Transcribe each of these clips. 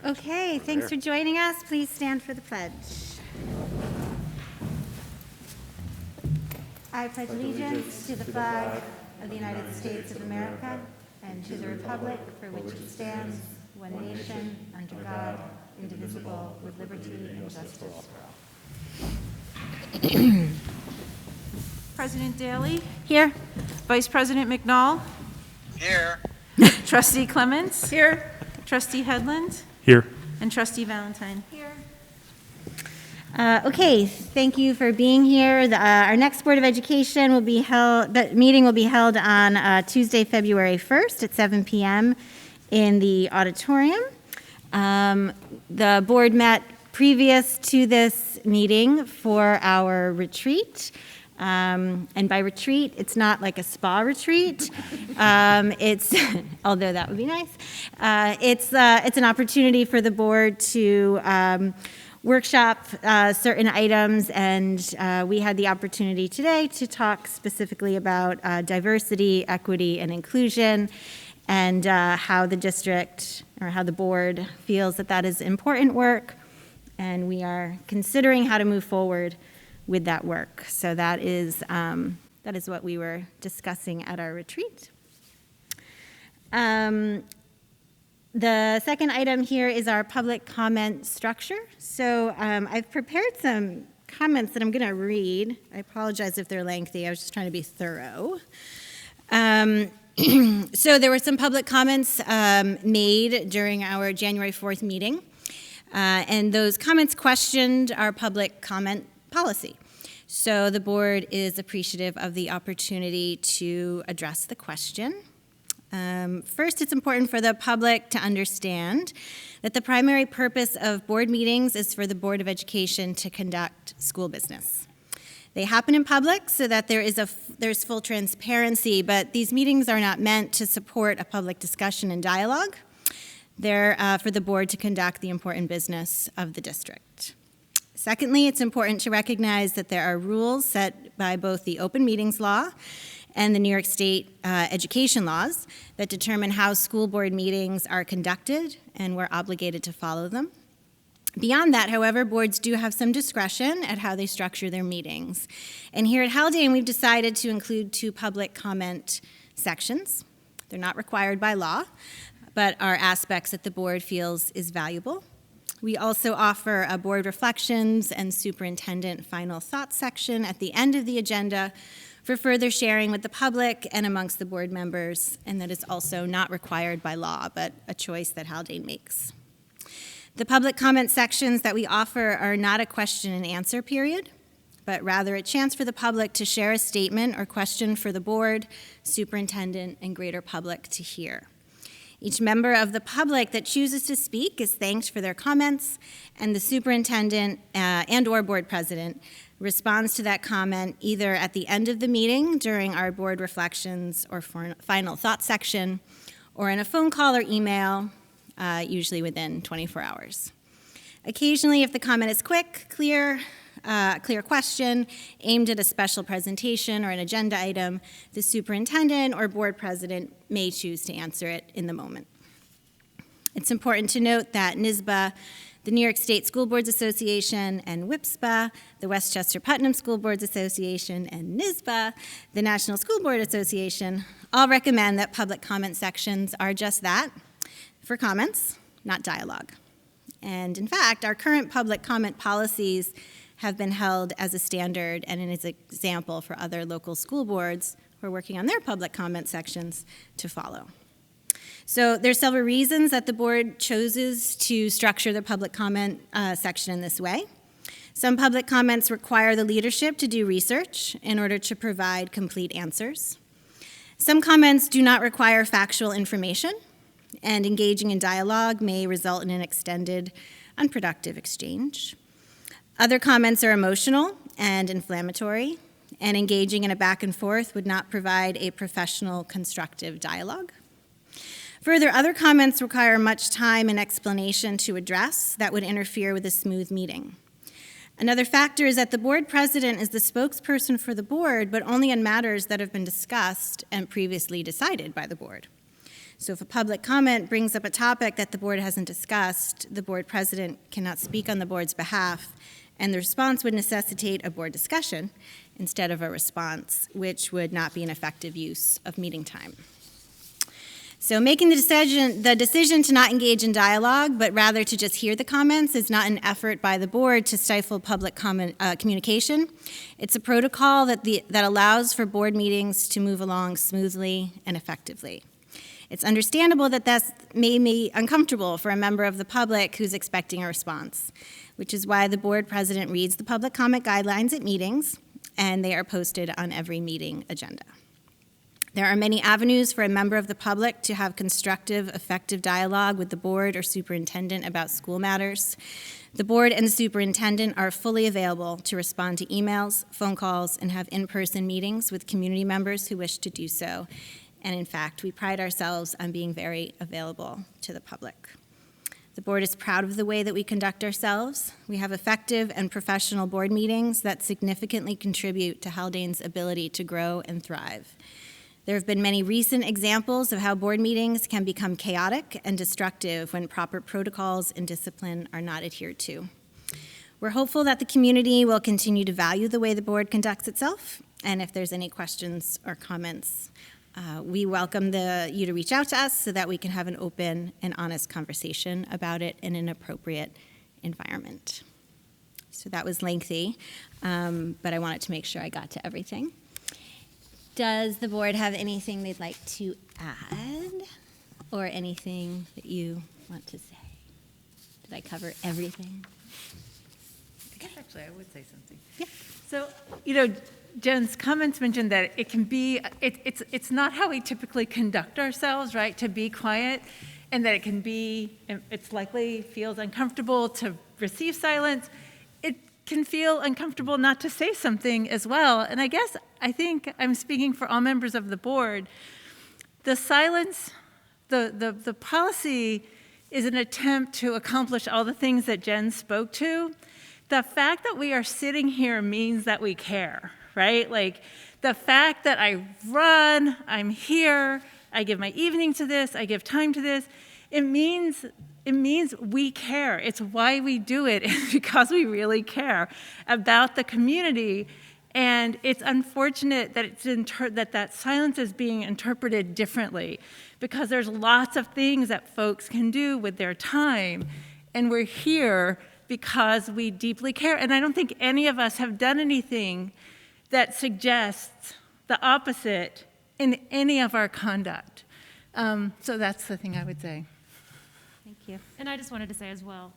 Okay, thanks for joining us. Please stand for the pledge. I pledge allegiance to the flag of the United States of America and to the republic for which it stands, one nation, under God, indivisible, with liberty and justice for all. President Daly, Here. Vice President McNall, Here. Trustee Clements, here, Trustee Headland, Here. and Trustee Valentine. Here. Okay, thank you for being here. Our next Board of Education will be held, the meeting will be held on Tuesday, February 1st at 7 p.m. in the Auditorium. The board met previous to this meeting for our retreat. And by retreat, it's not like a spa retreat. It's, although that would be nice. It's an opportunity for the board to workshop certain items, and we had the opportunity today to talk specifically about diversity, equity, and inclusion, and how the district, or how the board feels that that is important work, and we are considering how to move forward with that work. So that is what we were discussing at our retreat. The second item here is our public comment structure. So I've prepared some comments that I'm going to read. I apologize if they're lengthy. I was just trying to be thorough. So there were some public comments made during our January 4th meeting, and those comments questioned our public comment policy. So the board is appreciative of the opportunity to address the question. First, it's important for the public to understand that the primary purpose of board meetings is for the Board of Education to conduct school business. They happen in public so that there's full transparency, but these meetings are not meant to support a public discussion and dialogue. They're for the board to conduct the important business of the district. Secondly, it's important to recognize that there are rules set by both the Open Meetings Law and the New York State education laws that determine how school board meetings are conducted, and we're obligated to follow them. Beyond that, however, boards do have some discretion at how they structure their meetings. And here at Haldane, we've decided to include 2 public comment sections. They're not required by law, but are aspects that the board feels is valuable. We also offer a board reflections and superintendent final thoughts section at the end of the agenda for further sharing with the public and amongst the board members, and that is also not required by law, but a choice that Haldane makes. The public comment sections that we offer are not a question and answer period, but rather a chance for the public to share a statement or question for the board, superintendent, and greater public to hear. Each member of the public that chooses to speak is thanked for their comments, and the superintendent and or board president responds to that comment either at the end of the meeting during our board reflections or final thought section, or in a phone call or email, usually within 24 hours. Occasionally, if the comment is quick, clear question aimed at a special presentation or an agenda item, the superintendent or board president may choose to answer it in the moment. It's important to note that Nisba, the New York State School Boards Association, and WIPSBA, the Westchester Putnam School Boards Association, and Nisba, the National School Board Association, all recommend that public comment sections are just that, for comments, not dialogue. And in fact, our current public comment policies have been held as a standard and as an example for other local school boards who are working on their public comment sections to follow. So there's several reasons that the board chooses to structure the public comment section in this way. Some public comments require the leadership to do research in order to provide complete answers. Some comments do not require factual information, and engaging in dialogue may result in an extended, unproductive exchange. Other comments are emotional and inflammatory, and engaging in a back and forth would not provide a professional, constructive dialogue. Further, other comments require much time and explanation to address that would interfere with a smooth meeting. Another factor is that the board president is the spokesperson for the board, but only on matters that have been discussed and previously decided by the board. So if a public comment brings up a topic that the board hasn't discussed, the board president cannot speak on the board's behalf, and the response would necessitate a board discussion instead of a response, which would not be an effective use of meeting time. So making the decision to not engage in dialogue, but rather to just hear the comments, is not an effort by the board to stifle public communication. It's a protocol that allows for board meetings to move along smoothly and effectively. It's understandable that that may be uncomfortable for a member of the public who's expecting a response, which is why the board president reads the public comment guidelines at meetings, and they are posted on every meeting agenda. There are many avenues for a member of the public to have constructive, effective dialogue with the board or superintendent about school matters. The board and the superintendent are fully available to respond to emails, phone calls, and have in-person meetings with community members who wish to do so. And in fact, we pride ourselves on being very available to the public. The board is proud of the way that we conduct ourselves. We have effective and professional board meetings that significantly contribute to Haldane's ability to grow and thrive. There have been many recent examples of how board meetings can become chaotic and destructive when proper protocols and discipline are not adhered to. We're hopeful that the community will continue to value the way the board conducts itself, and if there's any questions or comments, we welcome you to reach out to us so that we can have an open and honest conversation about it in an appropriate environment. So that was lengthy, but I wanted to make sure I got to everything. Does the board have anything they'd like to add, or anything that you want to say? Did I cover everything? I guess actually I would say something. Yeah. So, Jen's comments mentioned that it can be, it's not how we typically conduct ourselves, right, to be quiet, and that it can be, it's likely feels uncomfortable to receive silence. It can feel uncomfortable not to say something as well. And I think I'm speaking for all members of the board. The silence, the policy is an attempt to accomplish all the things that Jen spoke to. The fact that we are sitting here means that we care, right? Like the fact that I'm here, I give my evening to this, I give time to this, it means we care. It's why we do it. It's because we really care about the community. And it's unfortunate that that silence is being interpreted differently, because there's lots of things that folks can do with their time, and we're here because we deeply care. And I don't think any of us have done anything that suggests the opposite in any of our conduct. So that's the thing I would say. Thank you. And I just wanted to say as well,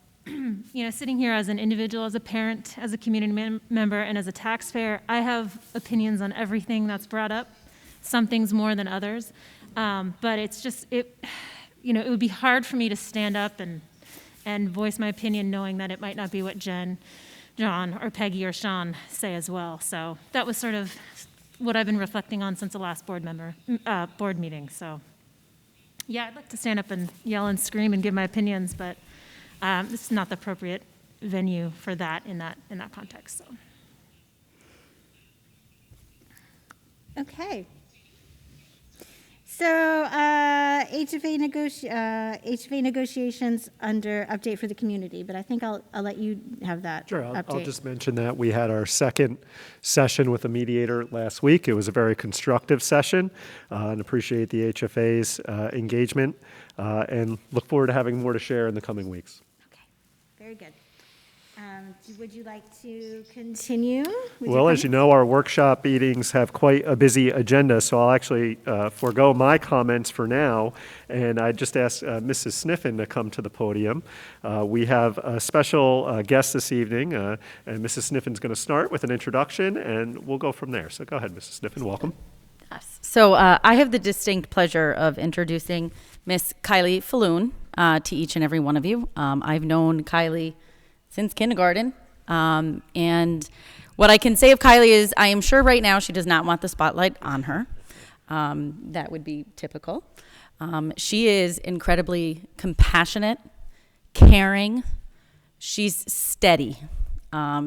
sitting here as an individual, as a parent, as a community member, and as a taxpayer, I have opinions on everything that's brought up, some things more than others. But it's just, it would be hard for me to stand up and voice my opinion knowing that it might not be what Jen, John, or Peggy, or Sean say as well. So that was sort of what I've been reflecting on since the last board meeting. So yeah, I'd like to stand up and yell and scream and give my opinions, but this is not the appropriate venue for that in that context. So. Okay. So HFA negotiations under update for the community, but I think I'll let you have that. Sure, I'll update. just mention that we had our second session with a mediator last week. It was a very constructive session, and appreciate the HFA's engagement, and look forward to having more to share in the coming weeks. Okay, very good. Would you like to continue? Well, as you know, our workshop meetings have quite a busy agenda, so I'll actually forego my comments for now, and I just ask Mrs. Sniffen to come to the podium. We have a special guest this evening, and Mrs. Sniffen's going to start with an introduction, and we'll go from there. So go ahead, Mrs. Sniffen, welcome. Yes. So I have the distinct pleasure of introducing Miss Kylie Falloon to each and every one of you. I've known Kylie since kindergarten. And what I can say of Kylie is I am sure right now she does not want the spotlight on her. That would be typical. She is incredibly compassionate, caring. She's steady.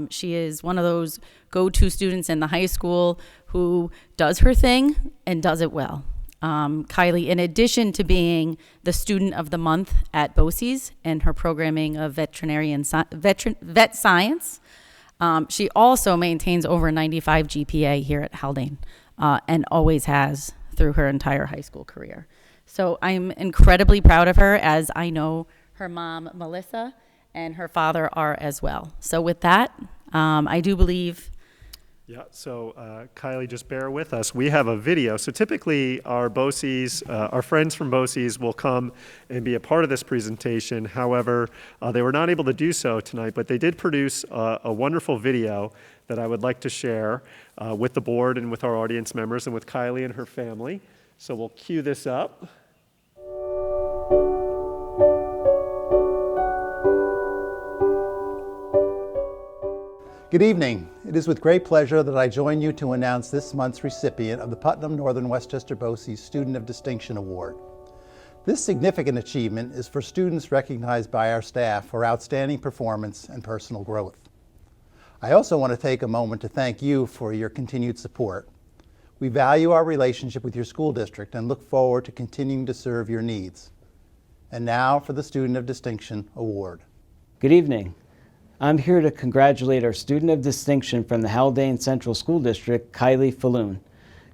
She is one of those go-to students in the high school who does her thing and does it well. Kylie, in addition to being the Student of the Month at Boces and her programming of vet science, she also maintains over 95 GPA here at Haldane and always has through her entire high school career. So I'm incredibly proud of her, as I know her mom, Melissa, and her father are as well. So with that, I do believe... Yeah, so Kylie, just bear with us. We have a video. So typically our Boces, our friends from Boces will come and be a part of this presentation. However, they were not able to do so tonight, but they did produce a wonderful video that I would like to share with the board and with our audience members and with Kylie and her family. So we'll cue this up. Good evening. It is with great pleasure that I join you to announce this month's recipient of the Putnam Northern Westchester Boces Student of Distinction Award. This significant achievement is for students recognized by our staff for outstanding performance and personal growth. I also want to take a moment to thank you for your continued support. We value our relationship with your school district and look forward to continuing to serve your needs. And now for the Student of Distinction Award. Good evening. I'm here to congratulate our Student of Distinction from the Haldane Central School District, Kylie Falloon.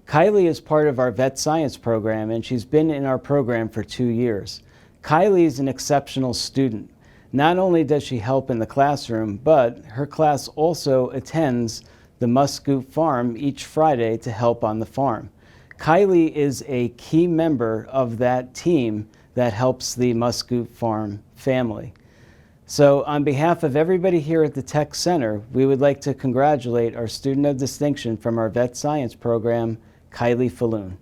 Kylie is part of our vet science program, and she's been in our program for 2 years. Kylie is an exceptional student. Not only does she help in the classroom, but her class also attends the Muscoot Farm each Friday to help on the farm. Kylie is a key member of that team that helps the Muscoot Farm family. So on behalf of everybody here at the Tech Center, we would like to congratulate our Student of Distinction from our Vet Science program, Kylie Falloon.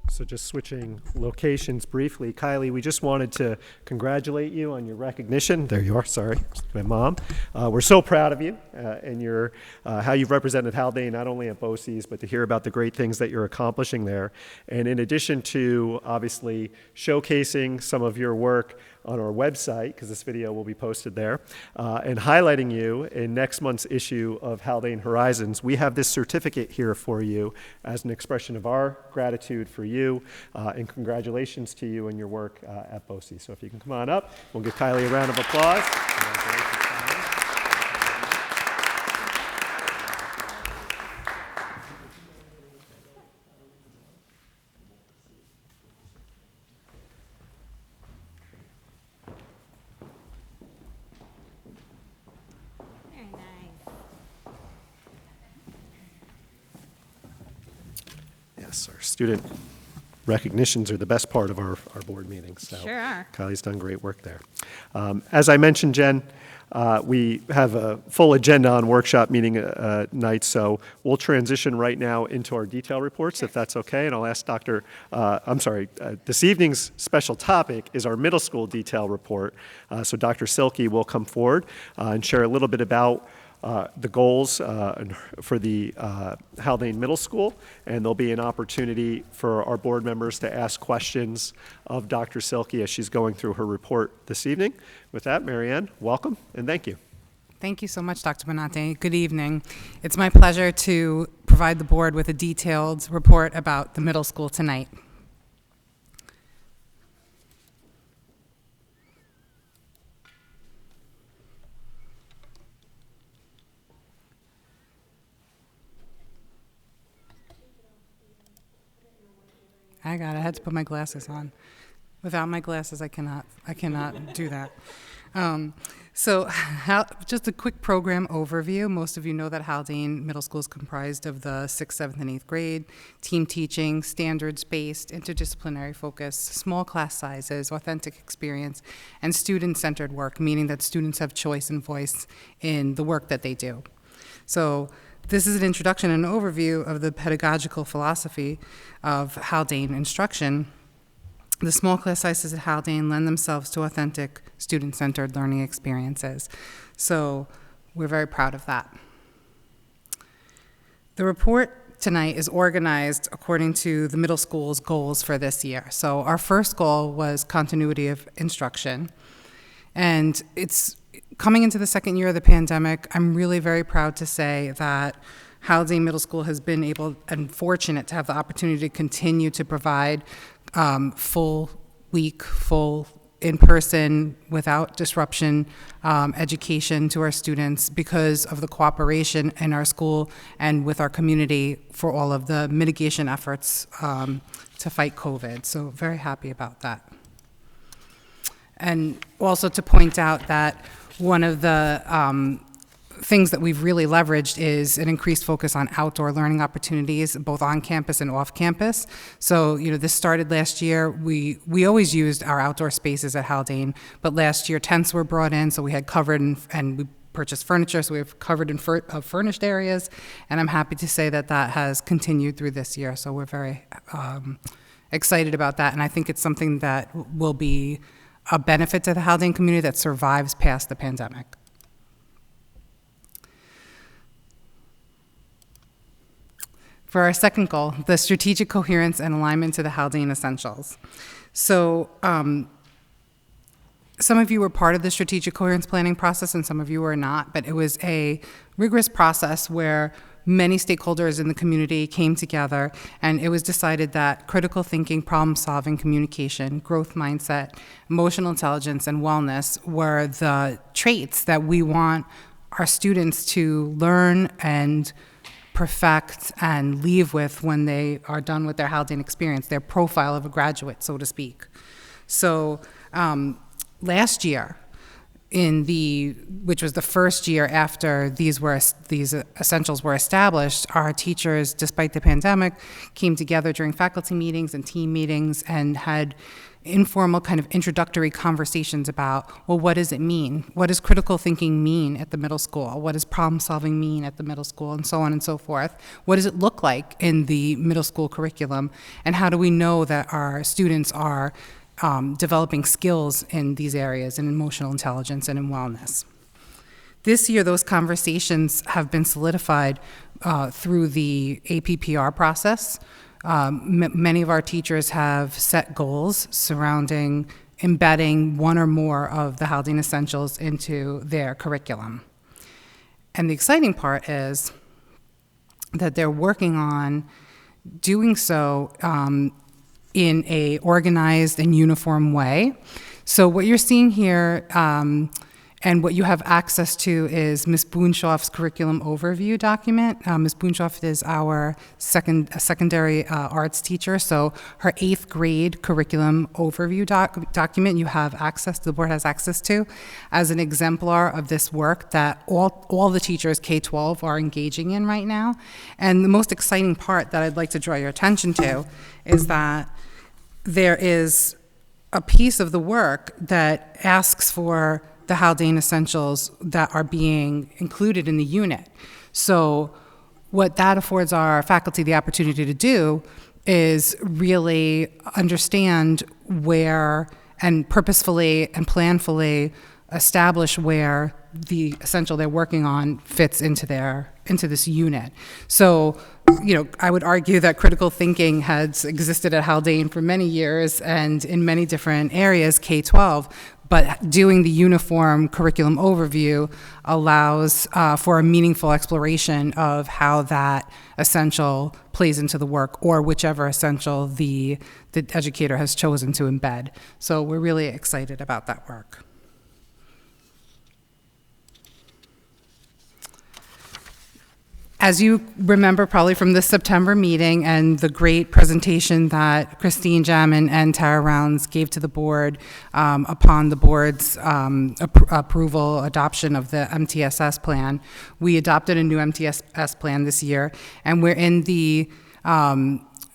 So just switching locations briefly, Kylie, we just wanted to congratulate you on your recognition. There you are, sorry, my mom. We're so proud of you and your how you've represented Haldane, not only at Boces, but to hear about the great things that you're accomplishing there. And in addition to obviously showcasing some of your work on our website, because this video will be posted there, and highlighting you in next month's issue of Haldane Horizons, we have this certificate here for you as an expression of our gratitude for you, and congratulations to you and your work at Boces. So if you can come on up, we'll give Kylie a round of applause. Congratulations, Kylie. Very nice. Yes, our student recognitions are the best part of our board meetings. So Sure are. Kylie's done great work there. As I mentioned, Jen, we have a full agenda on workshop meeting night, so we'll transition right now into our detail reports, if that's okay, and I'll ask this evening's special topic is our middle school detail report. So Dr. Silke will come forward and share a little bit about the goals for the Haldane Middle School, and there'll be an opportunity for our board members to ask questions of Dr. Silke as she's going through her report this evening. With that, Marianne, welcome and thank you. Thank you so much, Dr. Benante. Good evening. It's my pleasure to provide the board with a detailed report about the middle school tonight. I had to put my glasses on. Without my glasses, I cannot do that. Just a quick program overview. Most of you know that Haldane Middle School is comprised of the 6th, 7th, and 8th grade, team teaching, standards-based, interdisciplinary focus, small class sizes, authentic experience, and student-centered work, meaning that students have choice and voice in the work that they do. So this is an introduction and overview of the pedagogical philosophy of Haldane instruction. The small class sizes at Haldane lend themselves to authentic, student-centered learning experiences. So we're very proud of that. The report tonight is organized according to the middle school's goals for this year. So our first goal was continuity of instruction. And it's coming into the second year of the pandemic, I'm really very proud to say that Haldane Middle School has been able and fortunate to have the opportunity to continue to provide full week, full in-person, without disruption, education to our students because of the cooperation in our school and with our community for all of the mitigation efforts to fight COVID. So very happy about that. And also to point out that one of the things that we've really leveraged is an increased focus on outdoor learning opportunities, both on campus and off campus. So, this started last year. We always used our outdoor spaces at Haldane, but last year tents were brought in, so we had covered and we purchased furniture, so we have covered and furnished areas. And I'm happy to say that that has continued through this year. So we're very excited about that, and I think it's something that will be a benefit to the Haldane community that survives past the pandemic. For our second goal, the strategic coherence and alignment to the Haldane essentials. So some of you were part of the strategic coherence planning process and some of you were not, but it was a rigorous process where many stakeholders in the community came together, and it was decided that critical thinking, problem solving, communication, growth mindset, emotional intelligence, and wellness were the traits that we want our students to learn and perfect and leave with when they are done with their Haldane experience, their profile of a graduate, so to speak. So last year, which was the first year after these essentials were established, our teachers, despite the pandemic, came together during faculty meetings and team meetings and had informal kind of introductory conversations about, well, what does it mean? What does critical thinking mean at the middle school? What does problem solving mean at the middle school? And so on and so forth. What does it look like in the middle school curriculum? And how do we know that our students are developing skills in these areas, in emotional intelligence and in wellness? This year, those conversations have been solidified through the APPR process. Many of our teachers have set goals surrounding embedding one or more of the Haldane essentials into their curriculum. And the exciting part is that they're working on doing so in a organized and uniform way. So what you're seeing here and what you have access to is Ms. Boonshoff's curriculum overview document. Ms. Boonshoff is our secondary arts teacher, so her 8th grade curriculum overview document you have access, the board has access to, as an exemplar of this work that all the teachers K-12 are engaging in right now. And the most exciting part that I'd like to draw your attention to is that there is a piece of the work that asks for the Haldane essentials that are being included in the unit. So what that affords our faculty the opportunity to do is really understand where and purposefully and planfully establish where the essential they're working on fits into this unit. So, I would argue that critical thinking has existed at Haldane for many years and in many different areas, K-12, but doing the uniform curriculum overview allows for a meaningful exploration of how that essential plays into the work, or whichever essential the educator has chosen to embed. So we're really excited about that work. As you remember probably from the September meeting and the great presentation that Christine Jamin and Tara Rounds gave to the board upon the board's approval, adoption of the MTSS plan, we adopted a new MTSS plan this year, and we're in the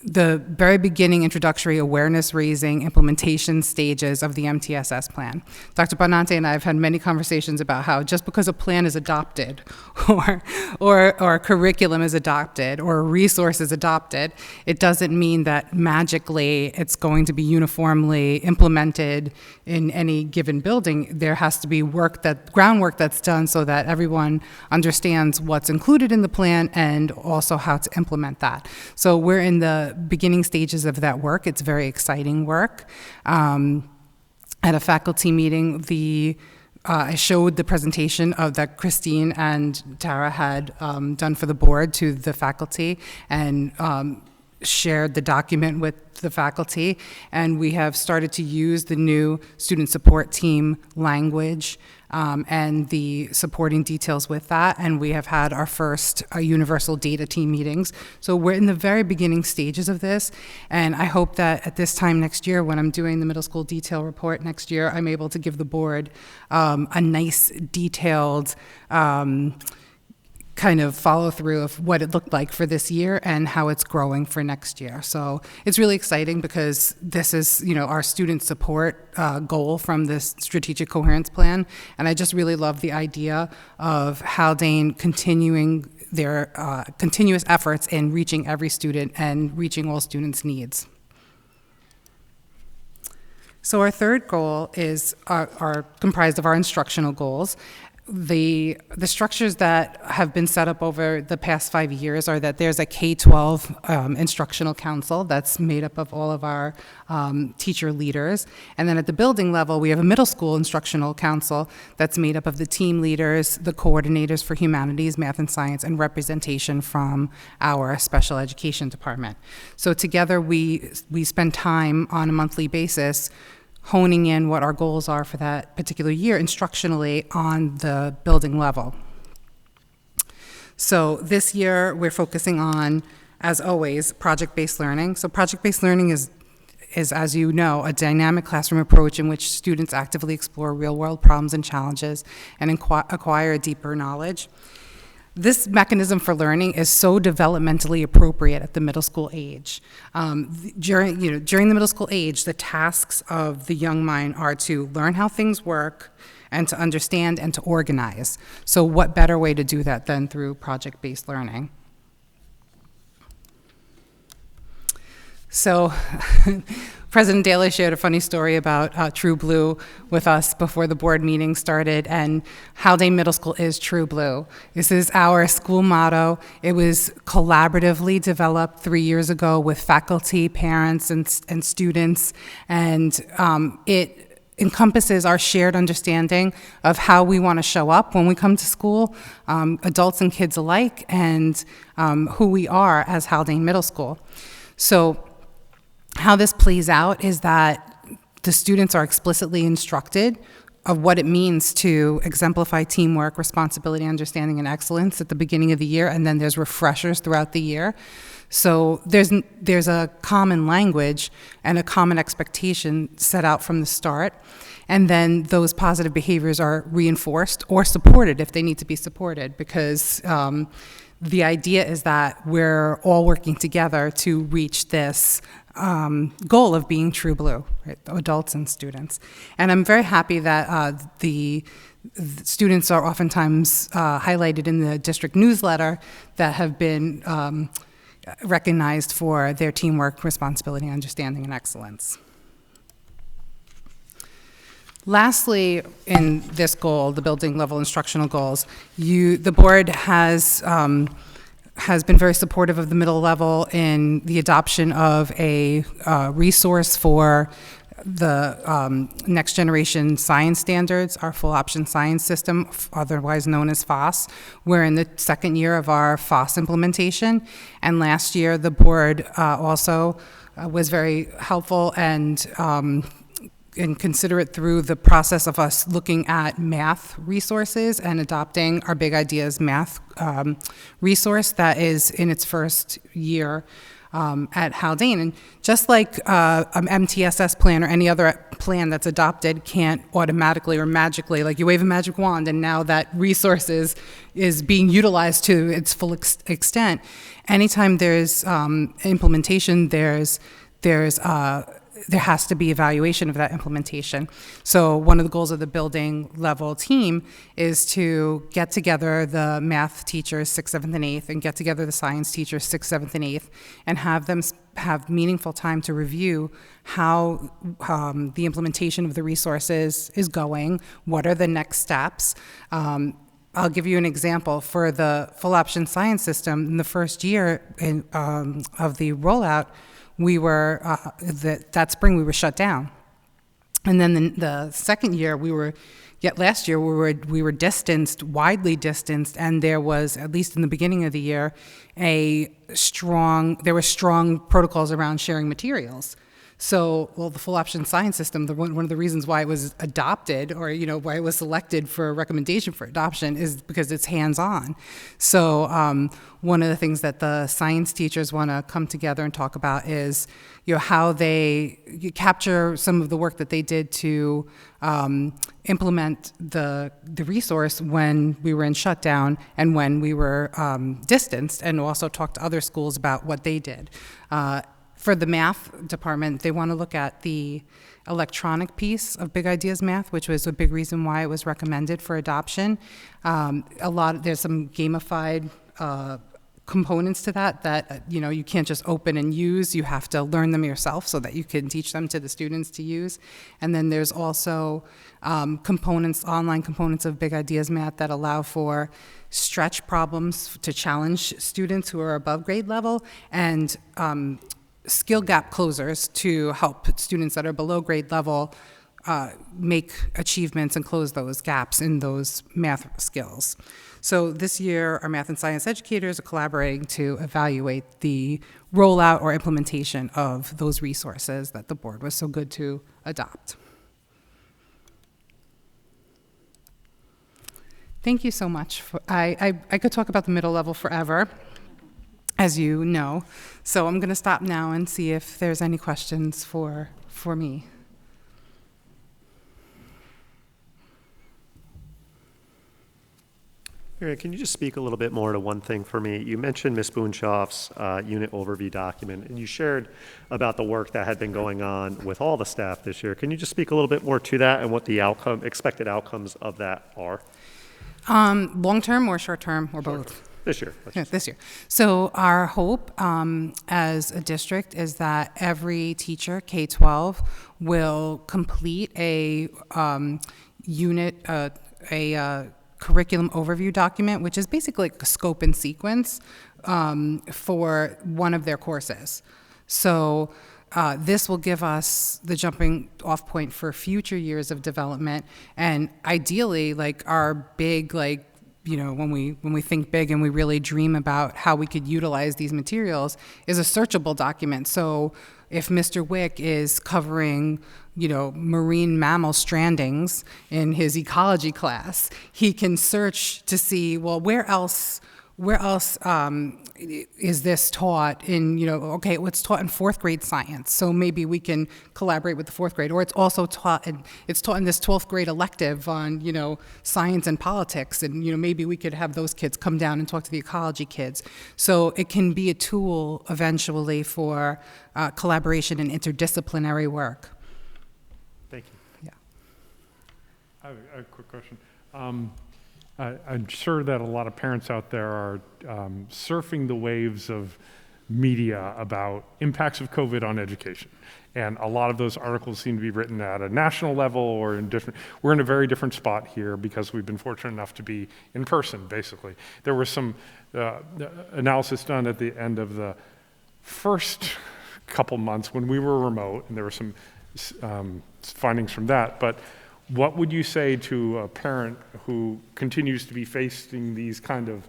very beginning introductory awareness raising implementation stages of the MTSS plan. Dr. Benante and I have had many conversations about how just because a plan is adopted or a curriculum is adopted or a resource is adopted, it doesn't mean that magically it's going to be uniformly implemented in any given building. There has to be groundwork that's done so that everyone understands what's included in the plan and also how to implement that. So we're in the beginning stages of that work. It's very exciting work. At a faculty meeting, the I showed the presentation that Christine and Tara had done for the board to the faculty, and shared the document with the faculty, and we have started to use the new student support team language and the supporting details with that, and we have had our first universal data team meetings. So we're in the very beginning stages of this, and I hope that at this time next year, when I'm doing the middle school detail report next year, I'm able to give the board a nice detailed kind of follow through of what it looked like for this year and how it's growing for next year. So it's really exciting because this is, our student support goal from this strategic coherence plan. And I just really love the idea of Haldane continuing their continuous efforts in reaching every student and reaching all students' needs. So our third goal is are comprised of our instructional goals. The structures that have been set up over the past 5 years are that there's a K-12 instructional council that's made up of all of our teacher leaders. And then at the building level, we have a middle school instructional council that's made up of the team leaders, the coordinators for humanities, math and science, and representation from our special education department. So together we spend time on a monthly basis honing in what our goals are for that particular year instructionally on the building level. So this year we're focusing on, as always, project-based learning. So project-based learning is, as you know, a dynamic classroom approach in which students actively explore real-world problems and challenges and acquire deeper knowledge. This mechanism for learning is so developmentally appropriate at the middle school age. During the middle school age, the tasks of the young mind are to learn how things work and to understand and to organize. So what better way to do that than through project-based learning? So President Daly shared a funny story about True Blue with us before the board meeting started, and Haldane Middle School is True Blue. This is our school motto. It was collaboratively developed 3 years ago with faculty, parents, and students, and it encompasses our shared understanding of how we want to show up when we come to school, adults and kids alike, and who we are as Haldane Middle School. So how this plays out is that the students are explicitly instructed of what it means to exemplify teamwork, responsibility, understanding, and excellence at the beginning of the year, and then there's refreshers throughout the year. So there's a common language and a common expectation set out from the start, and then those positive behaviors are reinforced or supported if they need to be supported, because the idea is that we're all working together to reach this goal of being True Blue, right? Adults and students. And I'm very happy that the students are oftentimes highlighted in the district newsletter that have been recognized for their teamwork, responsibility, understanding, and excellence. Lastly, in this goal, the building level instructional goals, the board has been very supportive of the middle level in the adoption of a resource for the next generation science standards, our full option science system, otherwise known as FOSS. We're in the second year of our FOSS implementation, and last year the board also was very helpful and considerate through the process of us looking at math resources and adopting our Big Ideas math resource that is in its first year at Haldane. And just like an MTSS plan or any other plan that's adopted can't automatically or magically, like you wave a magic wand and now that resource is being utilized to its full extent. Anytime there's implementation, there has to be evaluation of that implementation. So one of the goals of the building level team is to get together the math teachers 6th, 7th, and 8th, and get together the science teachers 6th, 7th, and 8th, and have them have meaningful time to review how the implementation of the resources is going, what are the next steps. I'll give you an example. For the full option science system, in the first year of the rollout, we were, that spring we were shut down. And then the second year we were Yet last year we were distanced, widely distanced, and there was, at least in the beginning of the year, there were strong protocols around sharing materials. So, well, the full option science system, one of the reasons why it was adopted, or why it was selected for a recommendation for adoption, is because it's hands-on. So, one of the things that the science teachers want to come together and talk about is, how they capture some of the work that they did to implement the resource when we were in shutdown and when we were distanced, and also talk to other schools about what they did. For the math department, they want to look at the electronic piece of Big Ideas Math, which was a big reason why it was recommended for adoption. There's some gamified components to that you can't just open and use. You have to learn them yourself so that you can teach them to the students to use. And then there's also online components of Big Ideas Math that allow for stretch problems to challenge students who are above grade level, and skill gap closers to help students that are below grade level make achievements and close those gaps in those math skills. So this year, our math and science educators are collaborating to evaluate the rollout or implementation of those resources that the board was so good to adopt. Thank you so much. I could talk about the middle level forever, as you know. So I'm going to stop now and see if there's any questions for me. Mary, can you just speak a little bit more to one thing for me? You mentioned Ms. Boonshoff's unit overview document, and you shared about the work that had been going on with all the staff this year. Can you just speak a little bit more to that and what the expected outcomes of that are? Long-term or short-term or both? This year. Yeah, this year. So our hope as a district is that every teacher, K-12, will complete a curriculum overview document, which is basically like a scope and sequence for one of their courses. So this will give us the jumping off point for future years of development, and ideally, like our big, when we think big and we really dream about how we could utilize these materials, is a searchable document. So if Mr. Wick is covering, marine mammal strandings in his ecology class, he can search to see, well, where else is this taught in, it's taught in fourth grade science, so maybe we can collaborate with the fourth grade, or it's also taught in this 12th grade elective on, science and politics, and, maybe we could have those kids come down and talk to the ecology kids. So it can be a tool eventually for collaboration and interdisciplinary work. Thank you. Yeah. I have a quick question. I'm sure that a lot of parents out there are surfing the waves of media about impacts of COVID on education. And a lot of those articles seem to be written at a national level or we're in a very different spot here because we've been fortunate enough to be in person, basically. There was some analysis done at the end of the first couple months when we were remote, and there were some findings from that. But what would you say to a parent who continues to be facing these kind of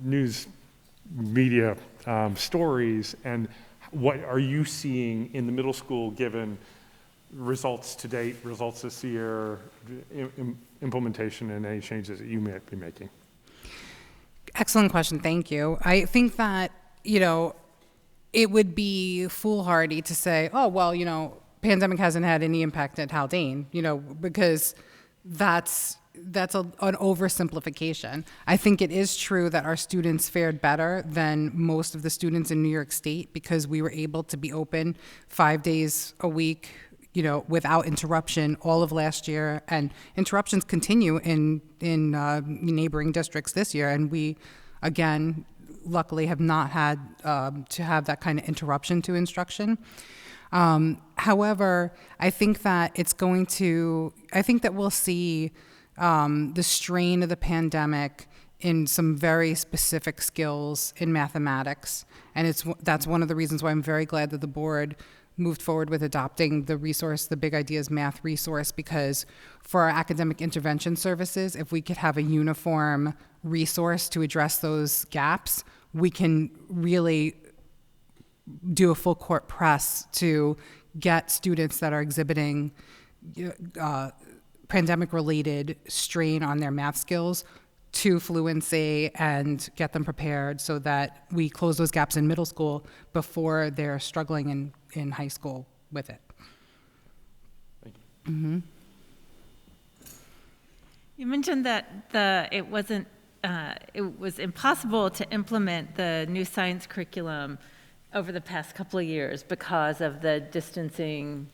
news media stories, and what are you seeing in the middle school given results to date, results this year, implementation, and any changes that you may be making? Excellent question, thank you. I think that, it would be foolhardy to say, oh, well, pandemic hasn't had any impact at Haldane, because that's an oversimplification. I think it is true that our students fared better than most of the students in New York State because we were able to be open 5 days a week, without interruption all of last year, and interruptions continue in neighboring districts this year, and we, again, luckily have not had to have that kind of interruption to instruction. However, I think that we'll see the strain of the pandemic in some very specific skills in mathematics. And that's one of the reasons why I'm very glad that the board moved forward with adopting the resource, the Big Ideas Math resource, because for our academic intervention services, if we could have a uniform resource to address those gaps, we can really do a full court press to get students that are exhibiting pandemic-related strain on their math skills to fluency and get them prepared so that we close those gaps in middle school before they're struggling in high school with it. You mentioned that it was impossible to implement the new science curriculum over the past couple of years because of the distancing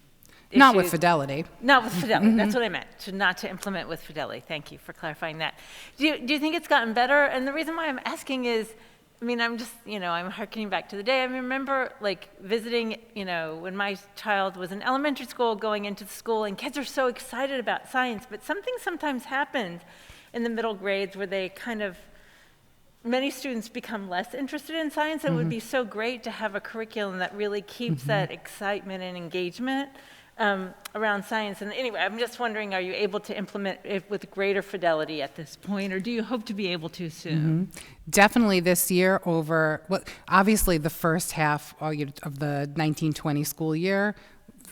issues. Not with fidelity. Not with fidelity. That's what I meant. Not to implement with fidelity. Thank you for clarifying that. Do you think it's gotten better? And the reason why I'm asking is, I mean, I'm just, I'm harkening back to the day. I remember visiting, when my child was in elementary school, going into the school, and kids are so excited about science, but something sometimes happens in the middle grades where they many students become less interested in science. It would be so great to have a curriculum that really keeps that excitement and engagement around science. And anyway, I'm just wondering, are you able to implement it with greater fidelity at this point, or do you hope to be able to soon? Definitely this year obviously the first half of the 1920 school year,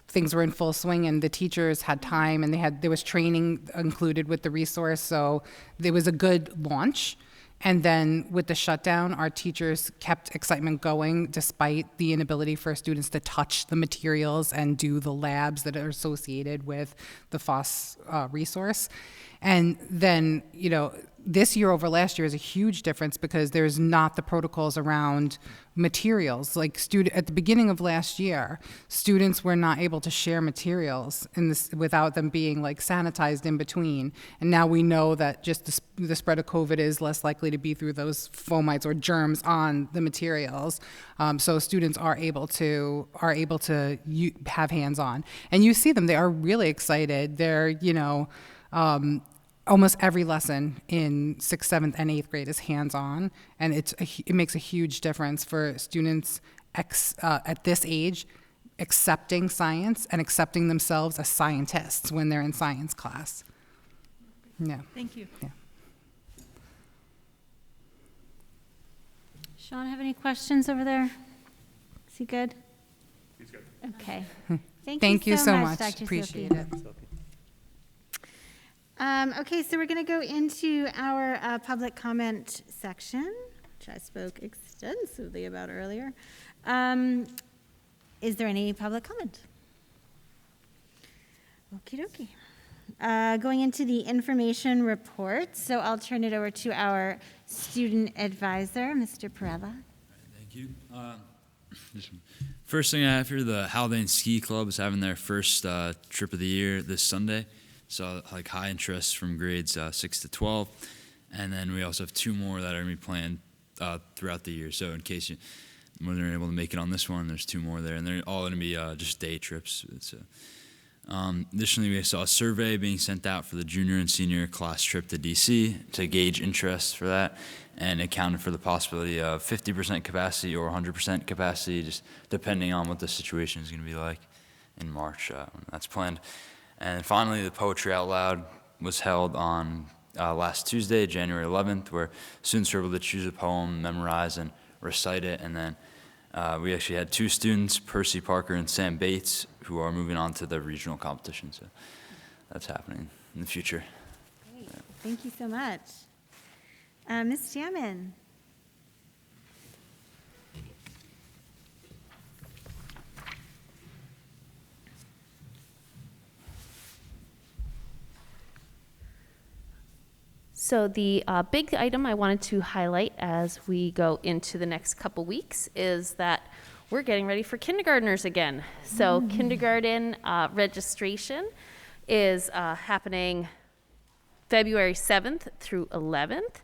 things were in full swing and the teachers had time and there was training included with the resource. So there was a good launch. And then with the shutdown, our teachers kept excitement going despite the inability for students to touch the materials and do the labs that are associated with the FOSS resource. And then, this year over last year is a huge difference because there's not the protocols around materials. At the beginning of last year, students were not able to share materials without them being sanitized in between. And now we know that just the spread of COVID is less likely to be through those fomites or germs on the materials. So students are able to have hands-on. And you see them, they are really excited. They're, almost every lesson in 6th, 7th, and 8th grade is hands-on, and it makes a huge difference for students at this age accepting science and accepting themselves as scientists when they're in science class. Yeah. Thank you. Yeah. Sean, have any questions over there? Is he good? He's good. Okay. Thank you so much. Dr. Appreciate Sophie. it. Okay, so we're going to go into our public comment section, which I spoke extensively about earlier. Is there any public comment? Okie dokie. Going into the information report, so I'll turn it over to our student advisor, Mr. Perella. Thank you. First thing I have here, the Haldane Ski Club is having their first trip of the year this Sunday. So high interest from grades 6 to 12. And then we also have 2 more that are going to be planned throughout the year. So in case you weren't able to make it on this one, there's 2 more there. And they're all going to be just day trips. Additionally, we saw a survey being sent out for the junior and senior class trip to DC to gauge interest for that, and accounted for the possibility of 50% capacity or 100% capacity, just depending on what the situation is going to be like in March when that's planned. And finally, the Poetry Out Loud was held on last Tuesday, January 11th, where students were able to choose a poem, memorize, and recite it. And then we actually had 2 students, Percy Parker and Sam Bates, who are moving on to the regional competition. So that's happening in the future. Great. Thank you so much. Ms. Jammin. So the big item I wanted to highlight as we go into the next couple weeks is that we're getting ready for kindergartners again. So kindergarten registration is happening February 7th through 11th.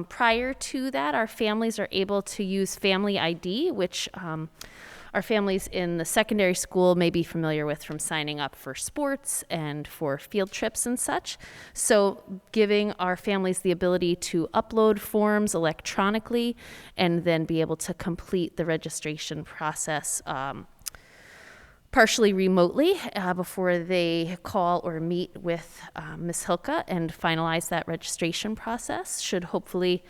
Prior to that, our families are able to use Family ID, which our families in the secondary school may be familiar with from signing up for sports and for field trips and such. So giving our families the ability to upload forms electronically and then be able to complete the registration process partially remotely before they call or meet with Ms. Hilka and finalize that registration process. Should hopefully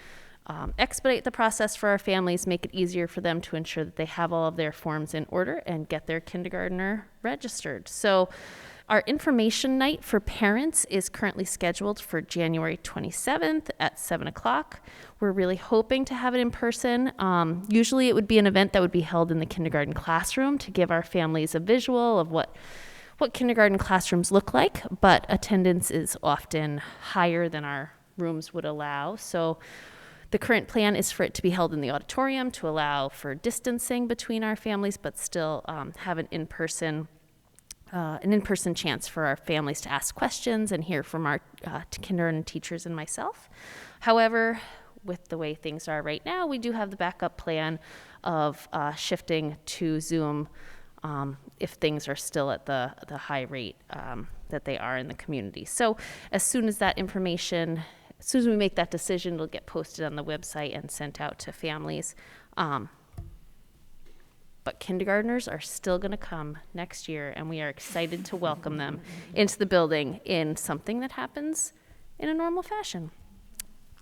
expedite the process for our families, make it easier for them to ensure that they have all of their forms in order and get their kindergartner registered. So our information night for parents is currently scheduled for January 27th at 7 o'clock. We're really hoping to have it in person. Usually it would be an event that would be held in the kindergarten classroom to give our families a visual of what kindergarten classrooms look like, but attendance is often higher than our rooms would allow. So the current plan is for it to be held in the auditorium to allow for distancing between our families, but still have an in-person chance for our families to ask questions and hear from our kindergarten teachers and myself. However, with the way things are right now, we do have the backup plan of shifting to Zoom if things are still at the high rate that they are in the community. So as soon as we make that decision, it'll get posted on the website and sent out to families. But kindergartners are still going to come next year, and we are excited to welcome them into the building in something that happens in a normal fashion.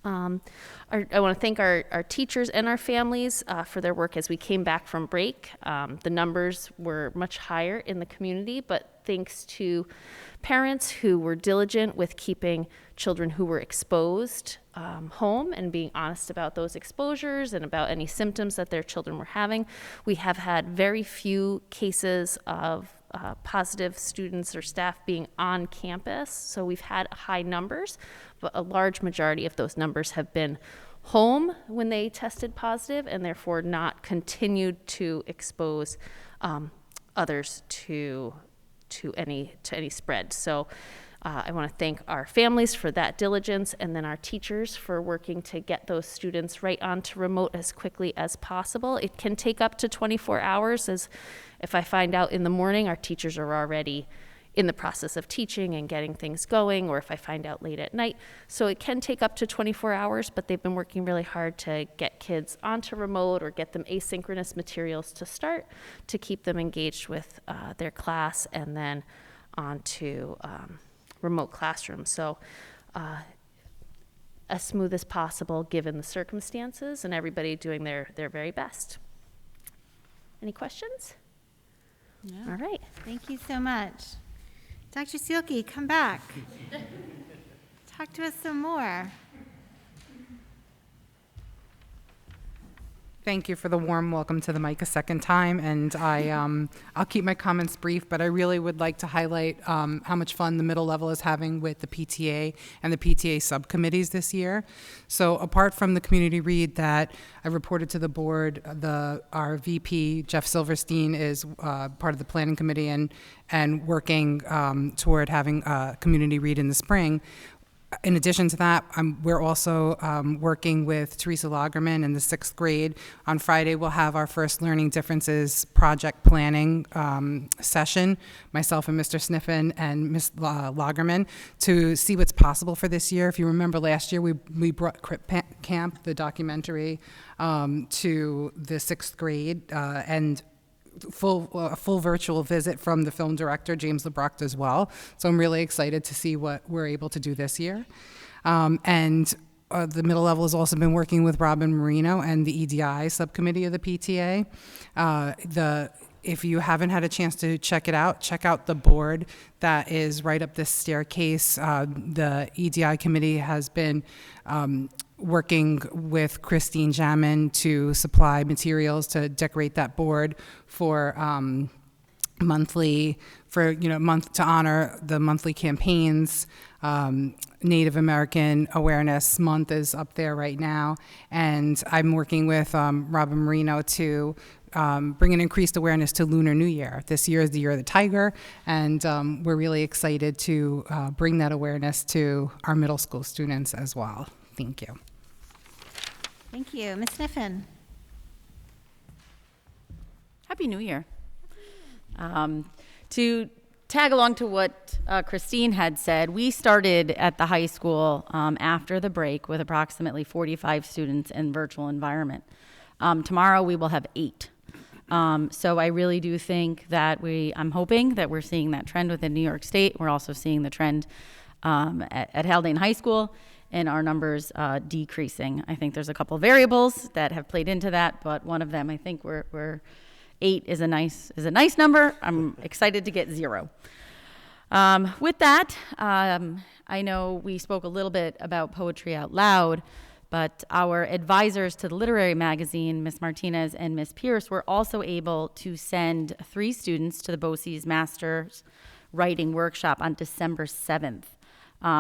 I want to thank our teachers and our families for their work as we came back from break. The numbers were much higher in the community, but thanks to parents who were diligent with keeping children who were exposed home and being honest about those exposures and about any symptoms that their children were having. We have had very few cases of positive students or staff being on campus, so we've had high numbers, but a large majority of those numbers have been home when they tested positive and therefore not continued to expose others to any spread. So I want to thank our families for that diligence, and then our teachers for working to get those students right onto remote as quickly as possible. It can take up to 24 hours, as if I find out in the morning our teachers are already in the process of teaching and getting things going, or if I find out late at night. So it can take up to 24 hours, but they've been working really hard to get kids onto remote or get them asynchronous materials to start to keep them engaged with their class and then onto remote classroom. So as smooth as possible given the circumstances and everybody doing their very best. Any questions? No. All right. Thank you so much. Dr. Seelke, come back. Talk to us some more. Thank you for the warm welcome to the mic a second time, and I'll keep my comments brief, but I really would like to highlight how much fun the middle level is having with the PTA and the PTA subcommittees this year. So apart from the community read that I reported to the board, our VP, Jeff Silverstein, is part of the planning committee and working toward having a community read in the spring. In addition to that, we're also working with Teresa Lagerman in the 6th grade. On Friday, we'll have our first Learning Differences project planning session, myself and Mr. Sniffen and Ms. Lagerman, to see what's possible for this year. If you remember last year, we brought Crip Camp, the documentary, to the 6th grade, and a full virtual visit from the film director, James LeBrock, as well. So I'm really excited to see what we're able to do this year. And the middle level has also been working with Robin Marino and the EDI subcommittee of the PTA. If you haven't had a chance to check it out, check out the board that is right up this staircase. The EDI committee has been working with Christine Jamin to supply materials to decorate that board for month to honor the monthly campaigns. Native American Awareness Month is up there right now, and I'm working with Robin Marino to bring an increased awareness to Lunar New Year. This year is the Year of the Tiger, and we're really excited to bring that awareness to our middle school students as well. Thank you. Thank you. Ms. Sniffen. Happy New Year. To tag along to what Christine had said, we started at the high school after the break with approximately 45 students in virtual environment. Tomorrow we will have 8. So I really do think that I'm hoping that we're seeing that trend within New York State. We're also seeing the trend at Haldane High School, and our numbers decreasing. I think there's a couple of variables that have played into that, but one of them, I think we're 8 is a nice number. I'm excited to get 0. With that, I know we spoke a little bit about Poetry Out Loud, but our advisors to the literary magazine, Ms. Martinez and Ms. Pierce, were also able to send 3 students to the Boces Master's Writing Workshop on December 7th.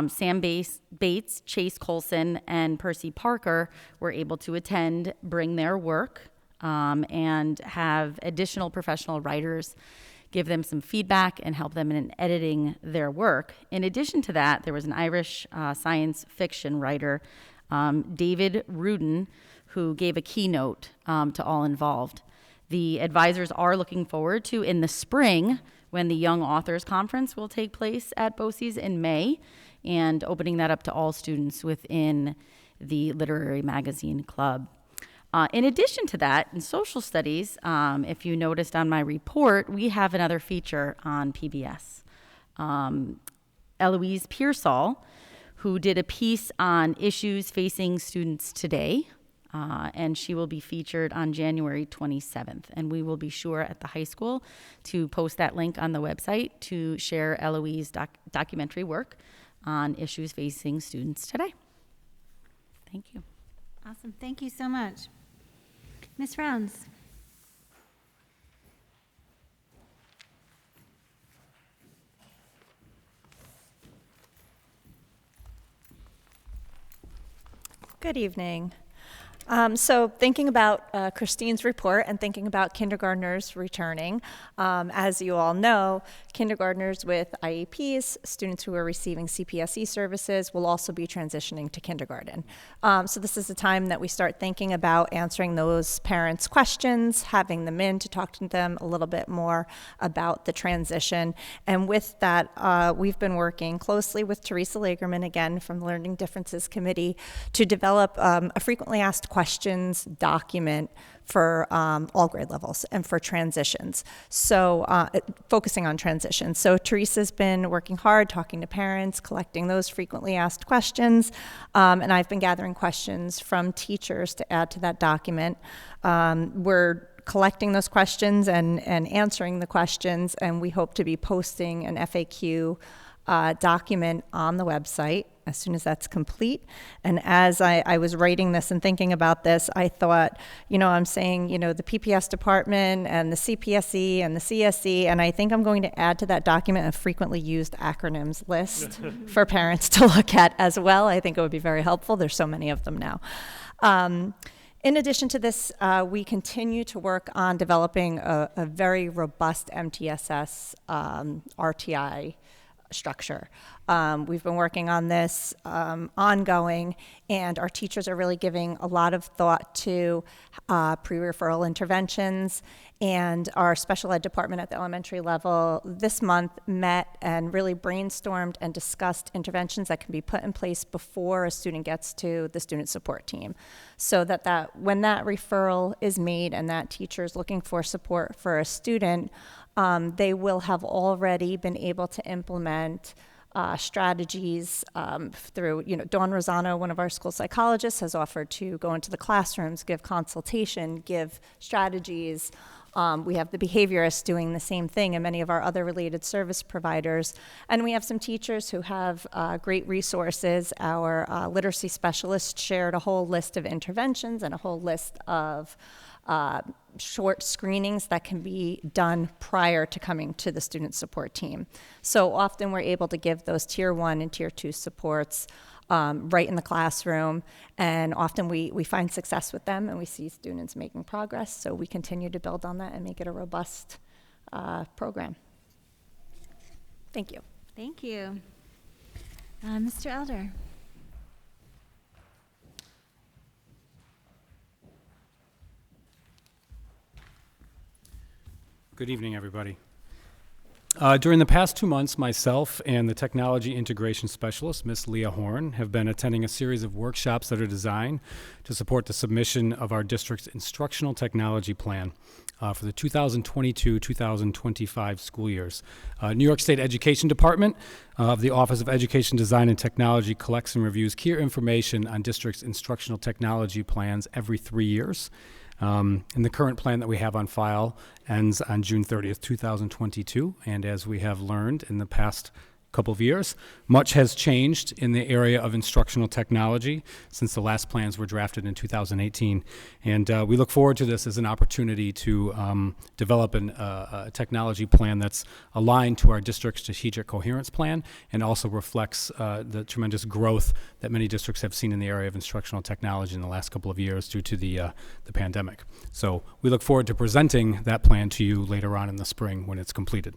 Sam Bates, Chase Colson, and Percy Parker were able to attend, bring their work, and have additional professional writers give them some feedback and help them in editing their work. In addition to that, there was an Irish science fiction writer, David Rudin, who gave a keynote to all involved. The advisors are looking forward to, in the spring, when the Young Authors Conference will take place at Boces in May, and opening that up to all students within the Literary Magazine Club. In addition to that, in social studies, if you noticed on my report, we have another feature on PBS. Eloise Pearsall, who did a piece on issues facing students today, and she will be featured on January 27th. And we will be sure at the high school to post that link on the website to share Eloise's documentary work on issues facing students today. Thank you. Awesome. Thank you so much. Ms. Rounds. Good evening. So thinking about Christine's report and thinking about kindergartners returning, as you all know, kindergartners with IEPs, students who are receiving CPSE services, will also be transitioning to kindergarten. So this is the time that we start thinking about answering those parents' questions, having them in to talk to them a little bit more about the transition. And with that, we've been working closely with Teresa Lagerman, again, from the Learning Differences Committee, to develop a frequently asked questions document for all grade levels and for transitions. So focusing on transitions. So Teresa's been working hard, talking to parents, collecting those frequently asked questions, and I've been gathering questions from teachers to add to that document. We're collecting those questions and answering the questions, and we hope to be posting an FAQ document on the website as soon as that's complete. And as I was writing this and thinking about this, I thought, I'm saying, the PPS department and the CPSE and the CSE, and I think I'm going to add to that document a frequently used acronyms list for parents to look at as well. I think it would be very helpful. There's so many of them now. In addition to this, we continue to work on developing a very robust MTSS RTI structure. We've been working on this ongoing, and our teachers are really giving a lot of thought to pre-referral interventions, and our special ed department at the elementary level this month met and really brainstormed and discussed interventions that can be put in place before a student gets to the student support team, so that when that referral is made and that teacher is looking for support for a student, they will have already been able to implement strategies through, Dawn Rosano, one of our school psychologists, has offered to go into the classrooms, give consultation, give strategies. We have the behaviorists doing the same thing, and many of our other related service providers. And we have some teachers who have great resources. Our literacy specialist shared a whole list of interventions and a whole list of short screenings that can be done prior to coming to the student support team. So often we're able to give those tier 1 and tier 2 supports right in the classroom, and often we find success with them and we see students making progress, so we continue to build on that and make it a robust program. Thank you. Thank you. Mr. Elder. Good evening, everybody. During the past 2 months, myself and the technology integration specialist, Ms. Leah Horn, have been attending a series of workshops that are designed to support the submission of our district's instructional technology plan. for the 2022-2025 school years. New York State Education Department of the Office of Education Design and Technology collects and reviews key information on districts' instructional technology plans every 3 years. And the current plan that we have on file ends on June 30th, 2022. And as we have learned in the past couple of years, much has changed in the area of instructional technology since the last plans were drafted in 2018. And we look forward to this as an opportunity to develop a technology plan that's aligned to our district's strategic coherence plan and also reflects the tremendous growth that many districts have seen in the area of instructional technology in the last couple of years due to the pandemic. So we look forward to presenting that plan to you later on in the spring when it's completed.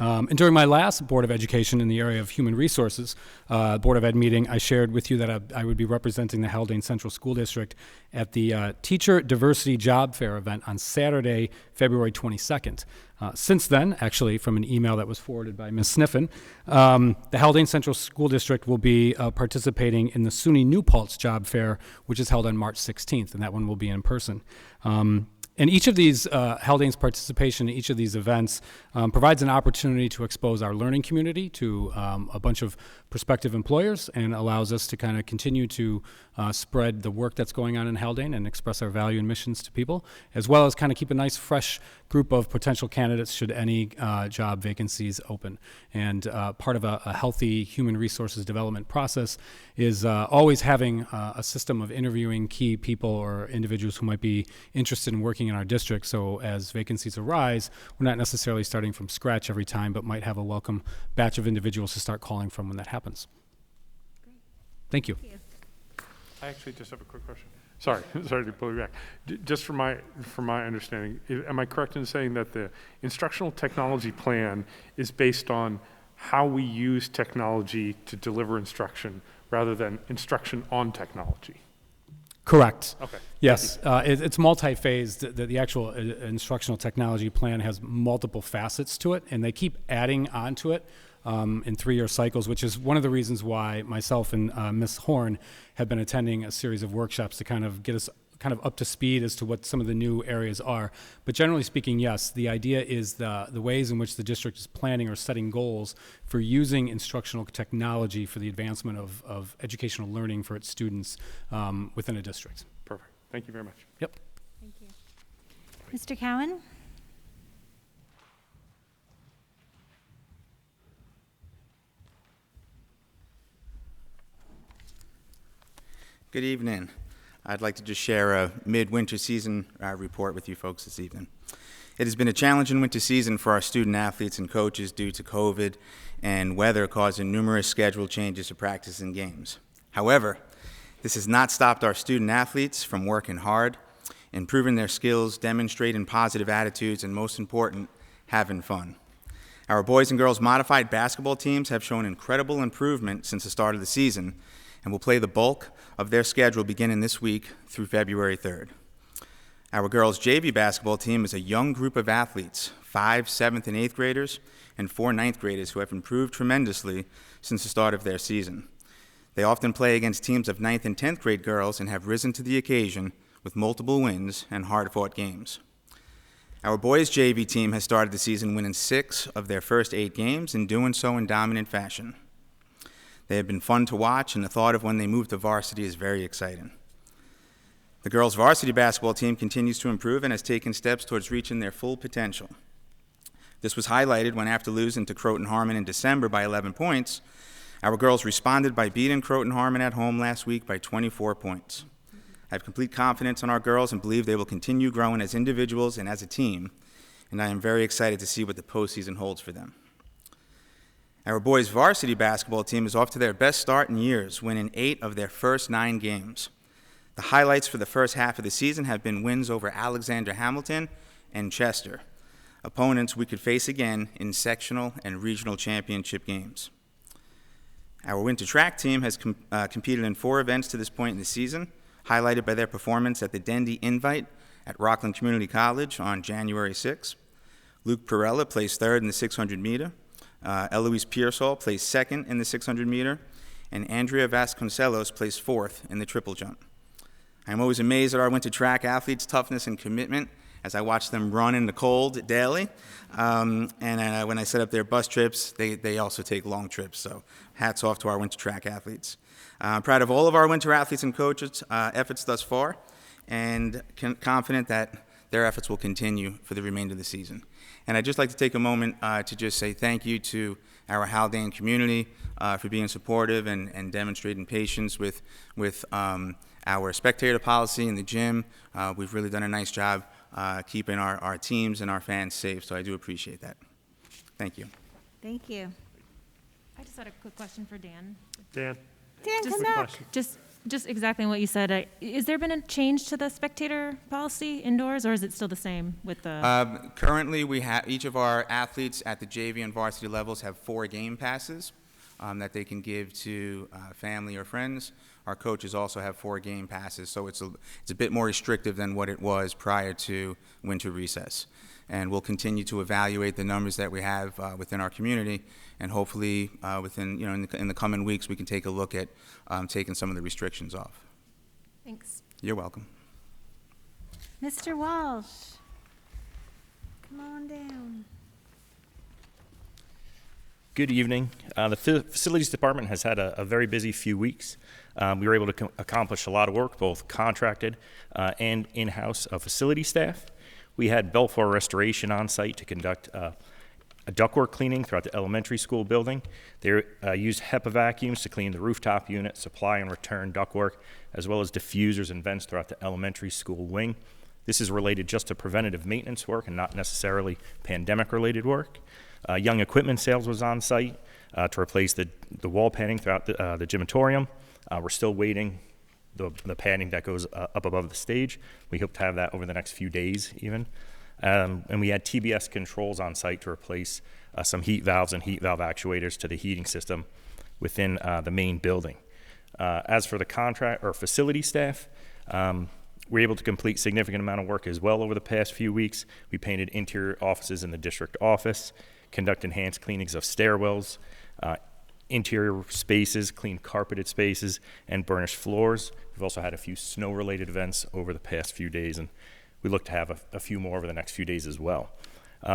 And during my last Board of Education in the area of human resources Board of Ed meeting, I shared with you that I would be representing the Haldane Central School District at the Teacher Diversity Job Fair event on Saturday, February 22nd. Since then, actually, from an email that was forwarded by Ms. Sniffen, the Haldane Central School District will be participating in the SUNY New Paltz Job Fair, which is held on March 16th, and that one will be in person. And each of these, Haldane's participation in each of these events provides an opportunity to expose our learning community to a bunch of prospective employers and allows us to kind of continue to spread the work that's going on in Haldane and express our value and missions to people, as well as kind of keep a nice fresh group of potential candidates should any job vacancies open. And part of a healthy human resources development process is always having a system of interviewing key people or individuals who might be interested in working in our district. So as vacancies arise, we're not necessarily starting from scratch every time, but might have a welcome batch of individuals to start calling from when that happens. Thank you. I actually just have a quick question. Sorry to pull you back. Just from my understanding, am I correct in saying that the instructional technology plan is based on how we use technology to deliver instruction rather than instruction on technology? Correct. Okay. Yes, it's multi-phased. The actual instructional technology plan has multiple facets to it, and they keep adding on to it in 3-year cycles, which is one of the reasons why myself and Ms. Horn have been attending a series of workshops to kind of get us kind of up to speed as to what some of the new areas are. But generally speaking, yes, the idea is the ways in which the district is planning or setting goals for using instructional technology for the advancement of educational learning for its students within a district. Perfect. Thank you very much. Yep. Thank you. Mr. Cowan? Good evening. I'd like to just share a midwinter season report with you folks this evening. It has been a challenging winter season for our student athletes and coaches due to COVID and weather causing numerous schedule changes to practice and games. However, this has not stopped our student athletes from working hard, improving their skills, demonstrating positive attitudes, and most important, having fun. Our boys and girls modified basketball teams have shown incredible improvement since the start of the season and will play the bulk of their schedule beginning this week through February 3rd. Our girls' JV basketball team is a young group of athletes, 5 7th and 8th graders and 4 9th graders who have improved tremendously since the start of their season. They often play against teams of 9th and 10th grade girls and have risen to the occasion with multiple wins and hard-fought games. Our boys' JV team has started the season winning 6 of their first 8 games and doing so in dominant fashion. They have been fun to watch, and the thought of when they move to varsity is very exciting. The girls' varsity basketball team continues to improve and has taken steps towards reaching their full potential. This was highlighted when, after losing to Croton Harmon in December by 11 points, our girls responded by beating Croton Harmon at home last week by 24 points. I have complete confidence in our girls and believe they will continue growing as individuals and as a team, and I am very excited to see what the postseason holds for them. Our boys' varsity basketball team is off to their best start in years, winning 8 of their first 9 games. The highlights for the first half of the season have been wins over Alexander Hamilton and Chester, opponents we could face again in sectional and regional championship games. Our winter track team has competed in 4 events to this point in the season, highlighted by their performance at the Dendy Invite at Rockland Community College on January 6. Luke Perella placed 3rd in the 600 meter. Eloise Pearsall placed 2nd in the 600 meter, and Andrea Vasconcelos placed 4th in the triple jump. I'm always amazed at our winter track athletes' toughness and commitment as I watch them run in the cold daily. And when I set up their bus trips, they also take long trips. So hats off to our winter track athletes. I'm proud of all of our winter athletes and coaches' efforts thus far, and confident that their efforts will continue for the remainder of the season. And I'd just like to take a moment to just say thank you to our Haldane community for being supportive and demonstrating patience with our spectator policy in the gym. We've really done a nice job keeping our teams and our fans safe, so I do appreciate that. Thank you. Thank you. I just had a quick question for Dan. Dan? Dan, Just- come back. Just exactly what you said. Is there been a change to the spectator policy indoors, or is it still the same with the? Currently, we have each of our athletes at the JV and varsity levels have 4 game passes that they can give to family or friends. Our coaches also have 4 game passes, so it's a bit more restrictive than what it was prior to winter recess. And we'll continue to evaluate the numbers that we have within our community, and hopefully within in the coming weeks we can take a look at taking some of the restrictions off. Thanks. You're welcome. Mr. Walsh, come on down. Good evening. The Facilities Department has had a very busy few weeks. We were able to accomplish a lot of work, both contracted and in-house facility staff. We had Belfour Restoration on site to conduct a ductwork cleaning throughout the elementary school building. They used HEPA vacuums to clean the rooftop unit, supply and return ductwork, as well as diffusers and vents throughout the elementary school wing. This is related just to preventative maintenance work and not necessarily pandemic-related work. Young equipment sales was on site to replace the wall padding throughout the gymatorium. We're still waiting the padding that goes up above the stage. We hope to have that over the next few days even. And we had TBS controls on site to replace some heat valves and heat valve actuators to the heating system within the main building. As for the contract or facility staff, we're able to complete significant amount of work as well over the past few weeks. We painted interior offices in the district office, conduct enhanced cleanings of stairwells, interior spaces, clean carpeted spaces, and burnished floors. We've also had a few snow-related events over the past few days, and we look to have a few more over the next few days as well.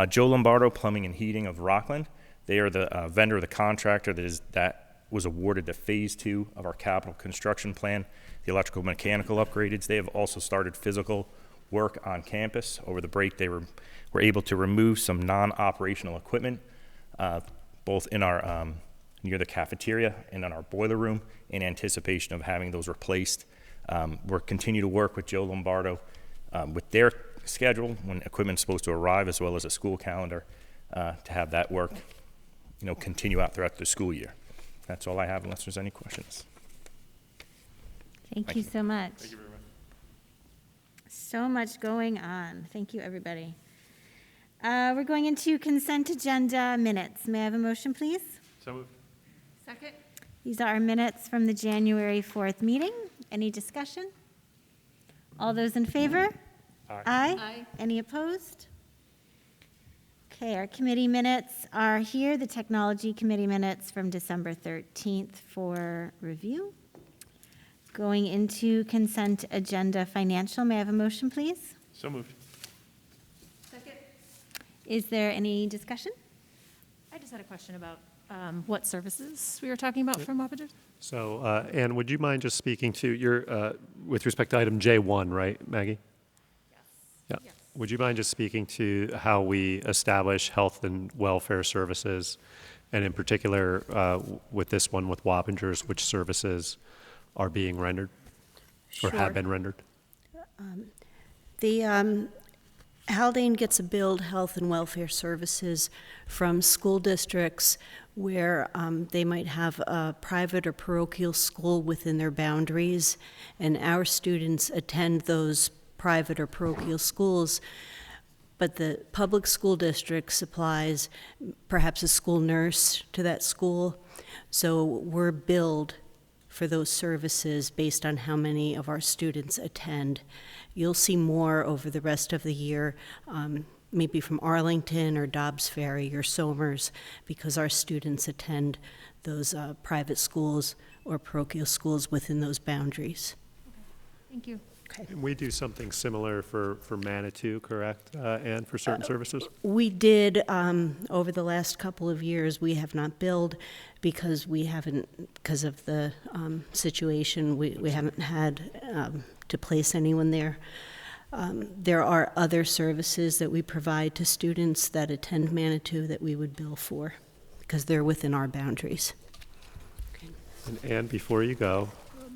Joe Lombardo Plumbing and Heating of Rockland, they are the vendor, the contractor that was awarded the Phase 2 of our capital construction plan, the electrical mechanical upgrades. They have also started physical work on campus. Over the break, they were able to remove some non-operational equipment, both in our near the cafeteria and in our boiler room, in anticipation of having those replaced. We're continue to work with Joe Lombardo with their schedule when equipment's supposed to arrive, as well as a school calendar to have that work, continue out throughout the school year. That's all I have, unless there's any questions. Thank you so much. Thank you very much. So much going on. Thank you, everybody. We're going into consent agenda minutes. May I have a motion, please? So moved. Second. These are our minutes from the January 4th meeting. Any discussion? All those in favor? Aye. Aye. Any opposed? Okay, our committee minutes are here. The Technology Committee minutes from December 13th for review. Going into consent agenda financial. May I have a motion, please? So moved. Second. Is there any discussion? I just had a question about what services we were talking about from Wappingers. So, Ann, would you mind just speaking to your, with respect to item J1, right, Maggie? Yes. Yeah. Yes. Would you mind just speaking to how we establish health and welfare services, and in particular, with this one with Wappingers, which services are being rendered or Sure. have been rendered? The Haldane gets a billed health and welfare services from school districts where they might have a private or parochial school within their boundaries, and our students attend those private or parochial schools, but the public school district supplies perhaps a school nurse to that school, so we're billed for those services based on how many of our students attend. You'll see more over the rest of the year, maybe from Arlington or Dobbs Ferry or Somers, because our students attend those private schools or parochial schools within those boundaries. Thank you. And we do something similar for Manitou, correct, Anne, for certain services? We did, over the last couple of years, we have not billed because because of the situation, we haven't had to place anyone there. There are other services that we provide to students that attend Manitou that we would bill for because they're within our boundaries. And Anne, before you go,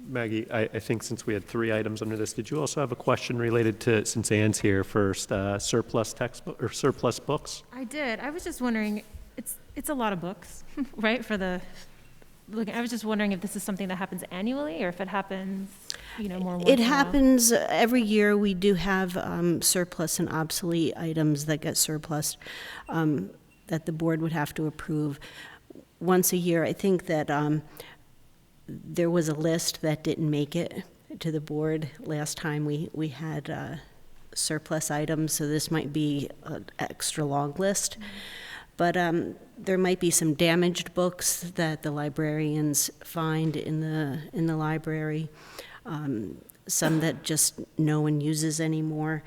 Maggie, I think since we had 3 items under this, did you also have a question related to, since Anne's here first, surplus textbook or surplus books? I did. I was just wondering, it's a lot of books, right? I was just wondering if this is something that happens annually or if it happens, more once It in a while. happens every year. We do have surplus and obsolete items that get surplus that the board would have to approve once a year. I think that there was a list that didn't make it to the board last time we had surplus items, so this might be an extra long list. But there might be some damaged books that the librarians find in the library, some that just no one uses anymore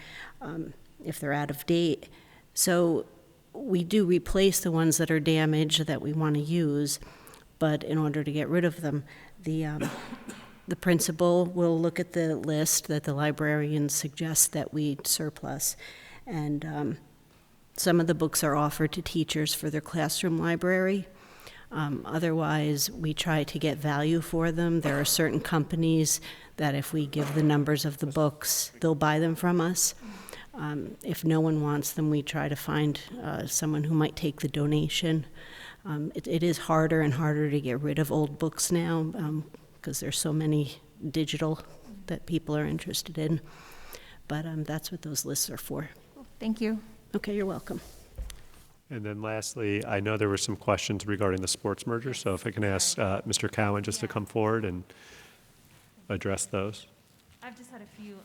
if they're out of date. So we do replace the ones that are damaged that we want to use, but in order to get rid of them, the principal will look at the list that the librarian suggests that we surplus, and some of the books are offered to teachers for their classroom library. Otherwise, we try to get value for them. There are certain companies that if we give the numbers of the books, they'll buy them from us. If no one wants them, we try to find someone who might take the donation. It is harder and harder to get rid of old books now because there's so many digital that people are interested in. But that's what those lists are for. Thank you. Okay, you're welcome. And then lastly, I know there were some questions regarding the sports merger, so if I can ask Mr. Cowan just to come forward and address those. I've just had a few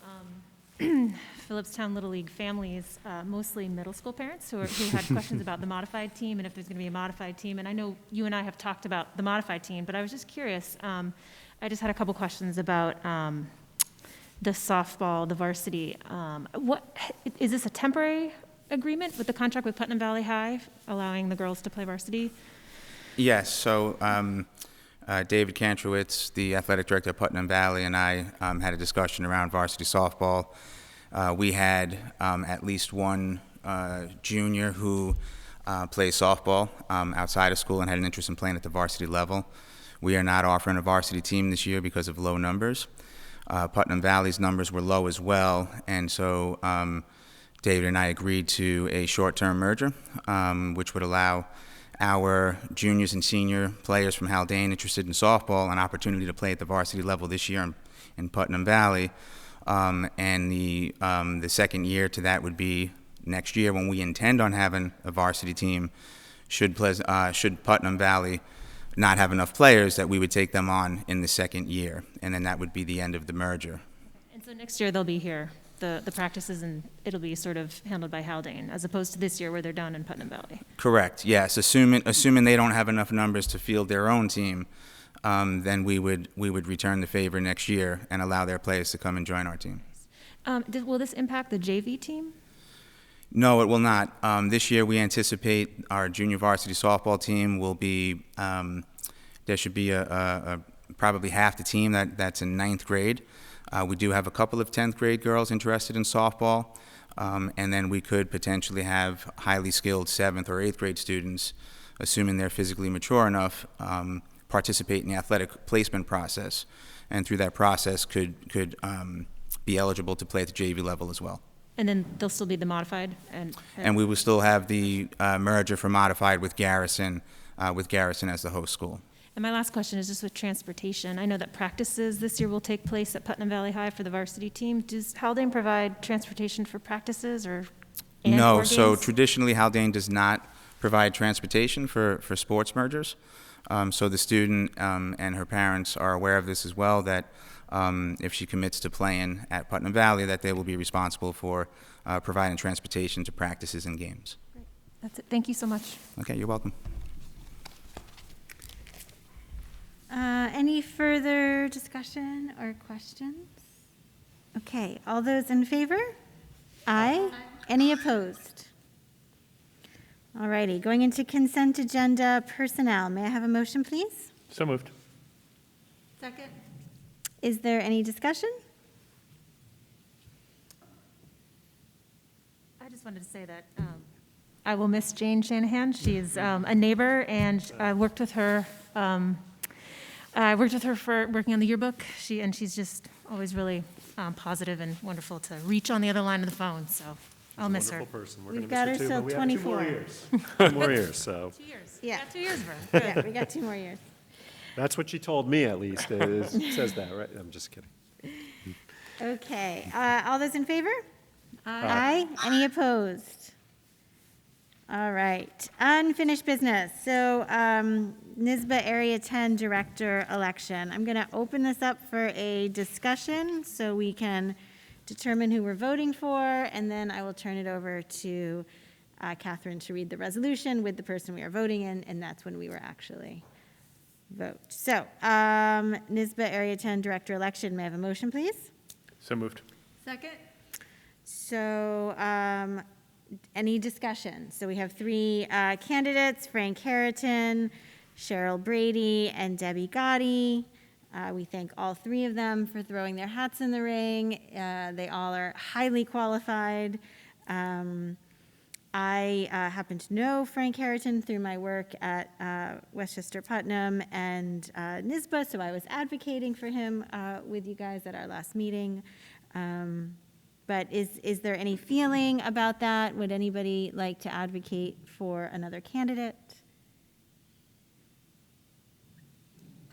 Phillipstown Little League families, mostly middle school parents, who had questions about the modified team and if there's going to be a modified team. And I know you and I have talked about the modified team, but I was just curious. I just had a couple questions about the softball, the varsity. What is this a temporary agreement with the contract with Putnam Valley High, allowing the girls to play varsity? Yes, so David Kantrowitz, the athletic director of Putnam Valley, and I had a discussion around varsity softball. We had at least one junior who plays softball outside of school and had an interest in playing at the varsity level. We are not offering a varsity team this year because of low numbers. Putnam Valley's numbers were low as well, and so David and I agreed to a short-term merger, which would allow our juniors and senior players from Haldane interested in softball an opportunity to play at the varsity level this year in Putnam Valley. And the second year to that would be next year when we intend on having a varsity team. Should Putnam Valley not have enough players, that we would take them on in the second year, and then that would be the end of the merger. And so next year they'll be here, the practices, and it'll be sort of handled by Haldane, as opposed to this year where they're down in Putnam Valley. Correct, yes. Assuming they don't have enough numbers to field their own team, then we would return the favor next year and allow their players to come and join our team. Will this impact the JV team? No, it will not. This year we anticipate our junior varsity softball team will be, there should be probably half the team that's in 9th grade. We do have a couple of 10th grade girls interested in softball, and then we could potentially have highly skilled 7th or 8th grade students, assuming they're physically mature enough, participate in the athletic placement process, and through that process could be eligible to play at the JV level as well. And then they'll still be the modified? And we will still have the merger for modified with Garrison as the host school. And my last question is just with transportation. I know that practices this year will take place at Putnam Valley High for the varsity team. Does Haldane provide transportation for practices or No, or so games? traditionally Haldane does not provide transportation for sports mergers. So the student and her parents are aware of this as well, that if she commits to playing at Putnam Valley, that they will be responsible for providing transportation to practices and games. Great. That's it. Thank you so much. Okay, you're welcome. Any further discussion or questions? Okay, all those in favor? Aye. Any opposed? All righty, going into consent agenda personnel. May I have a motion, please? So moved. Second. Is there any discussion? I just wanted to say that I will miss Jane Shanahan. She's a neighbor, and I worked with her. I worked with her for working on the yearbook. She's just always really positive and wonderful to reach on the other line of the phone. So I'll miss her. Wonderful person. We're We've gonna got miss her too, but till we have 2 more 24. years. 2 more years, so. 2 years. Yeah. Got 2 years for her. Yeah, we got 2 more years. That's what she told me, at least. It says that, right? I'm just kidding. Okay, all those in favor? Aye. Any opposed? All right, unfinished business. So Nisba Area 10 Director election. I'm going to open this up for a discussion so we can determine who we're voting for, and then I will turn it over to Catherine to read the resolution with the person we are voting in, and that's when we were actually vote. So Nisba Area 10 Director election. May I have a motion, please? So moved. Second. So, any discussion? So we have 3 candidates, Frank Harriton, Cheryl Brady, and Debbie Gotti. We thank all 3 of them for throwing their hats in the ring. They all are highly qualified. I happen to know Frank Harriton through my work at Westchester Putnam and Nisba, so I was advocating for him with you guys at our last meeting. But is there any feeling about that? Would anybody like to advocate for another candidate?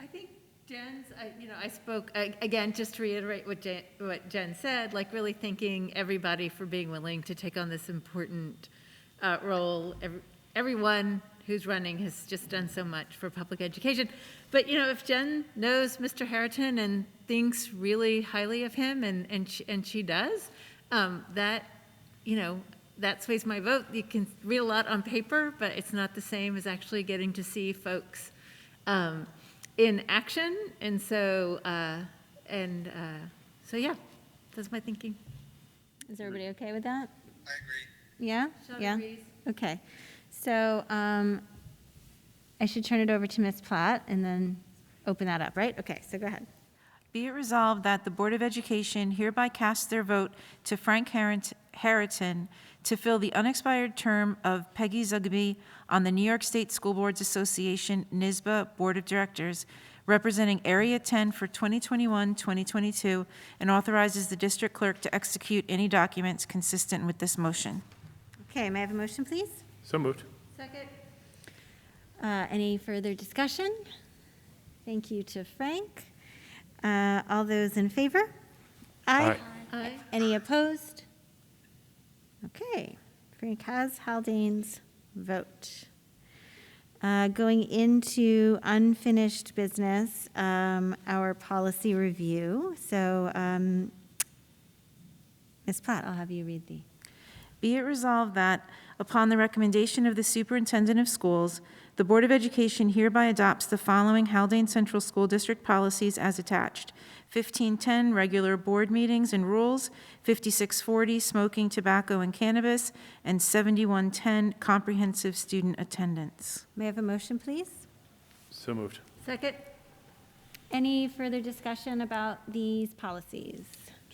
I think Jen's, I spoke, again, just to reiterate what Jen said, like really thanking everybody for being willing to take on this important role. Everyone who's running has just done so much for public education. But, if Jen knows Mr. Harriton and thinks really highly of him, and she does, that sways my vote. You can read a lot on paper, but it's not the same as actually getting to see folks in action. And so, yeah, that's my thinking. Is everybody okay with that? I agree. Yeah? Sean Yeah? agrees. Okay. So I should turn it over to Ms. Platt and then open that up, right? Okay, so go ahead. Be it resolved that the Board of Education hereby casts their vote to Frank Harriton to fill the unexpired term of Peggy Zugby on the New York State School Boards Association NYSBA Board of Directors, representing Area 10 for 2021-2022, and authorizes the District Clerk to execute any documents consistent with this motion. Okay, may I have a motion, please? So moved. Second. Any further discussion? Thank you to Frank. All those in favor? Aye. Aye. Any opposed? Okay, Frank has Haldane's vote. Going into unfinished business, our policy review. So, Ms. Platt, I'll have you read the. Be it resolved that, upon the recommendation of the Superintendent of Schools, the Board of Education hereby adopts the following Haldane Central School District policies as attached: 1510, regular board meetings and rules; 5640, smoking, tobacco, and cannabis; and 7110, comprehensive student attendance. May I have a motion, please? So moved. Second. Any further discussion about these policies?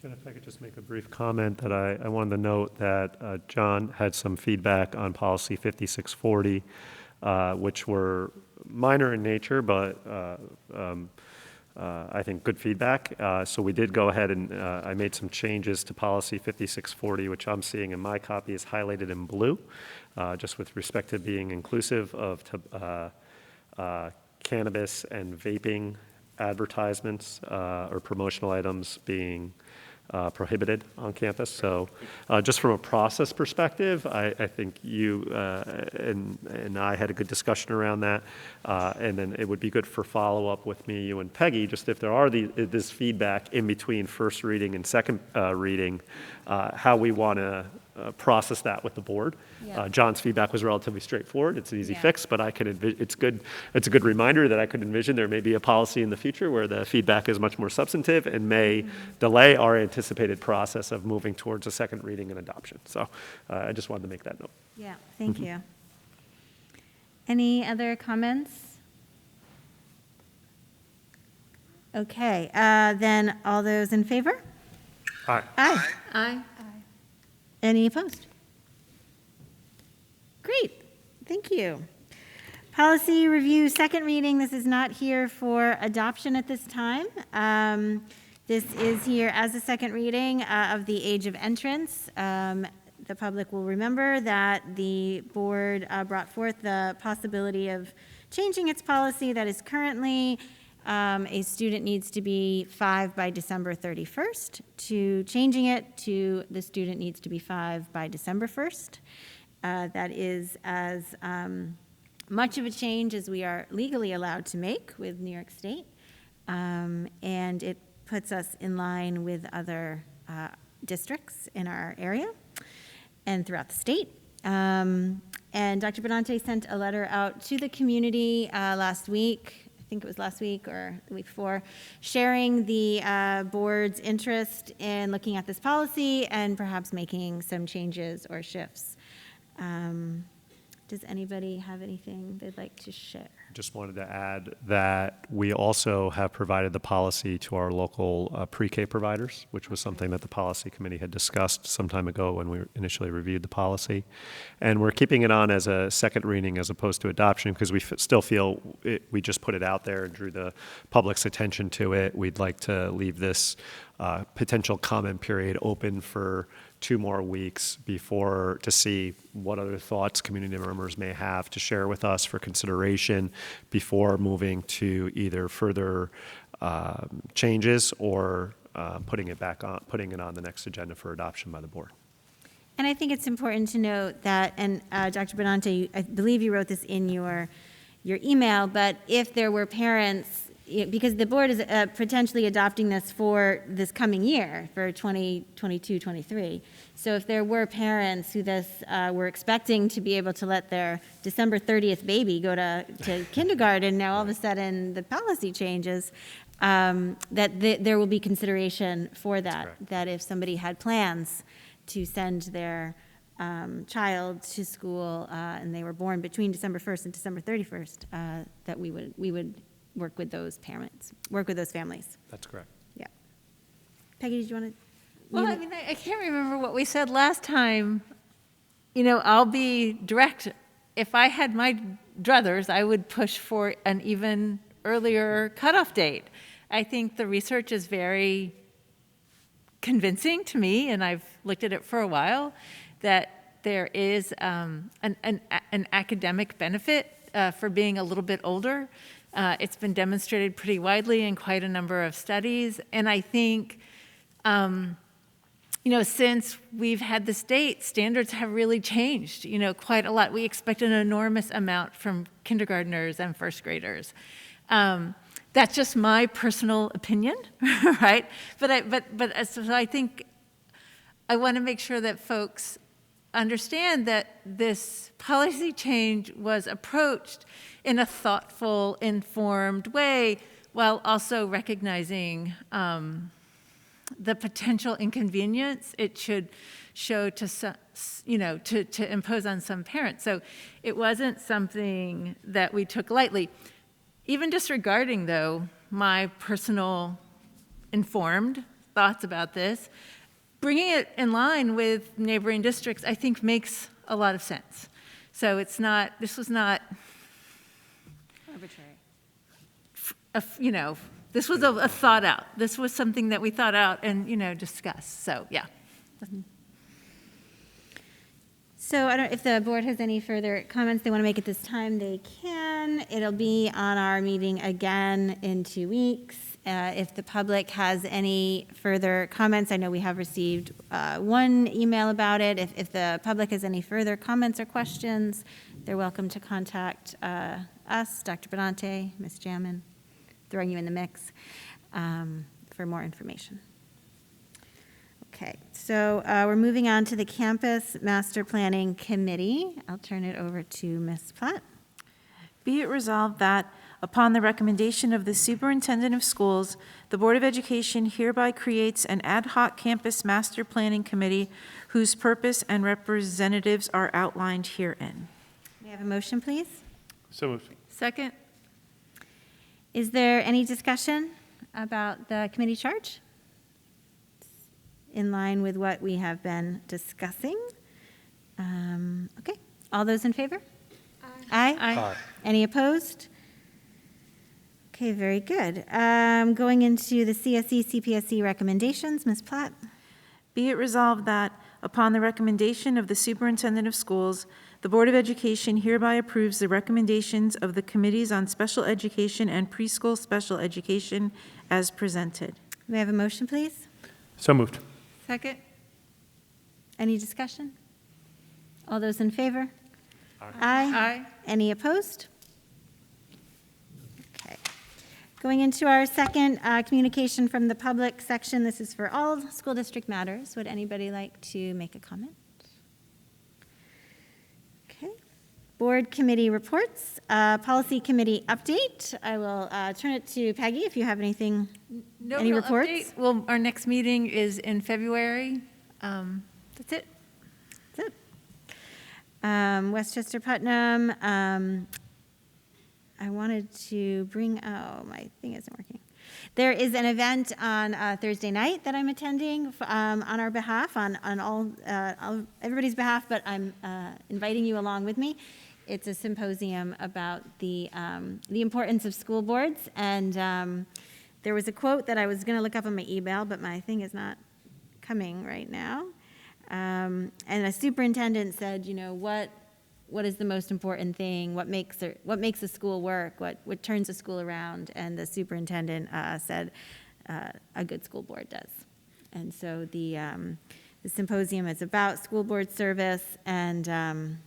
Jen, if I could just make a brief comment that I wanted to note that John had some feedback on policy 5640, which were minor in nature, but I think good feedback. So we did go ahead and I made some changes to policy 5640, which I'm seeing in my copy is highlighted in blue, just with respect to being inclusive of cannabis and vaping advertisements or promotional items being prohibited on campus. So just from a process perspective, I think you and I had a good discussion around that. And then it would be good for follow-up with me, you and Peggy, just if there are this feedback in between first reading and second reading, how we want to process that with the board. Yeah. John's feedback was relatively straightforward. It's an easy Yeah. fix, but I could it's a good reminder that I could envision there may be a policy in the future where the feedback is much more substantive and may delay our anticipated process of moving towards a second reading and adoption. So I just wanted to make that note. Yeah, thank you. Any other comments? Okay, then all those in favor? Aye. Aye. Aye. Any opposed? Great, thank you. Policy review, second reading. This is not here for adoption at this time. This is here as a second reading of the age of entrance. The public will remember that the board brought forth the possibility of changing its policy that is currently a student needs to be 5 by December 31st, to changing it to the student needs to be 5 by December 1st. That is as much of a change as we are legally allowed to make with New York State. And it puts us in line with other districts in our area and throughout the state. And Dr. Benante sent a letter out to the community last week, I think it was last week or the week before, sharing the board's interest in looking at this policy and perhaps making some changes or shifts. Does anybody have anything they'd like to share? Just wanted to add that we also have provided the policy to our local pre-K providers, which was something that the policy committee had discussed some time ago when we initially reviewed the policy. And we're keeping it on as a second reading as opposed to adoption because we still feel we just put it out there and drew the public's attention to it. We'd like to leave this potential comment period open for 2 more weeks to see what other thoughts community members may have to share with us for consideration before moving to either further changes or putting it on the next agenda for adoption by the board. And I think it's important to note that, and Dr. Benante, I believe you wrote this in your email, but if there were parents, because the board is potentially adopting this for this coming year, for 2022-23. So if there were parents who were expecting to be able to let their December 30th baby go to kindergarten, now all of a sudden the policy changes, there will be consideration for that, that if somebody had plans to send their child to school and they were born between December 1st and December 31st, that we would work with those parents, work with those families. That's correct. Yeah. Peggy, did you want to? Well, I mean, I can't remember what we said last time. You know, I'll be direct. If I had my druthers, I would push for an even earlier cutoff date. I think the research is very convincing to me, and I've looked at it for a while, that there is an academic benefit for being a little bit older. It's been demonstrated pretty widely in quite a number of studies. And I think, since we've had this date, standards have really changed, quite a lot. We expect an enormous amount from kindergartners and first graders. That's just my personal opinion, right? So I think I want to make sure that folks understand that this policy change was approached in a thoughtful, informed way, while also recognizing the potential inconvenience it should show to impose on some parents. So it wasn't something that we took lightly. Even disregarding, though, my personal informed thoughts about this, bringing it in line with neighboring districts, I think, makes a lot of sense. So this was not arbitrary. This was a thought out. This was something that we thought out and, discussed. So, yeah. So I don't, if the board has any further comments they want to make at this time, they can. It'll be on our meeting again in 2 weeks. If the public has any further comments, I know we have received one email about it. If the public has any further comments or questions, they're welcome to contact us, Dr. Benante, Ms. Jamin, throwing you in the mix for more information. Okay, so we're moving on to the Campus Master Planning Committee. I'll turn it over to Ms. Platt. Be it resolved that, upon the recommendation of the Superintendent of Schools, the Board of Education hereby creates an ad hoc campus master planning committee whose purpose and representatives are outlined herein. May I have a motion, please? So moved. Second? Is there any discussion about the committee charge? In line with what we have been discussing. Okay, all those in favor? Aye. Aye. Any opposed? Okay, very good. Going into the CSE, CPSE recommendations, Ms. Platt. Be it resolved that, upon the recommendation of the Superintendent of Schools, the Board of Education hereby approves the recommendations of the Committees on Special Education and Preschool Special Education as presented. May I have a motion, please? So moved. Second? Any discussion? All those in favor? Aye. Aye. Any opposed? Okay. Going into our second communication from the public section, this is for all school district matters. Would anybody like to make a comment? Okay. Board committee reports, policy committee update. I will turn it to Peggy if you have anything, No any real reports? update. Well, our next meeting is in February. That's it. That's it. Westchester Putnam, I wanted to bring, oh, my thing isn't working. There is an event on Thursday night that I'm attending on our behalf, on all everybody's behalf, but I'm inviting you along with me. It's a symposium about the importance of school boards, and there was a quote that I was going to look up on my email, but my thing is not coming right now. And a superintendent said, you know, what is the most important thing? What makes a school work? What turns a school around? And the superintendent said, a good school board does. And so the symposium is about school board service and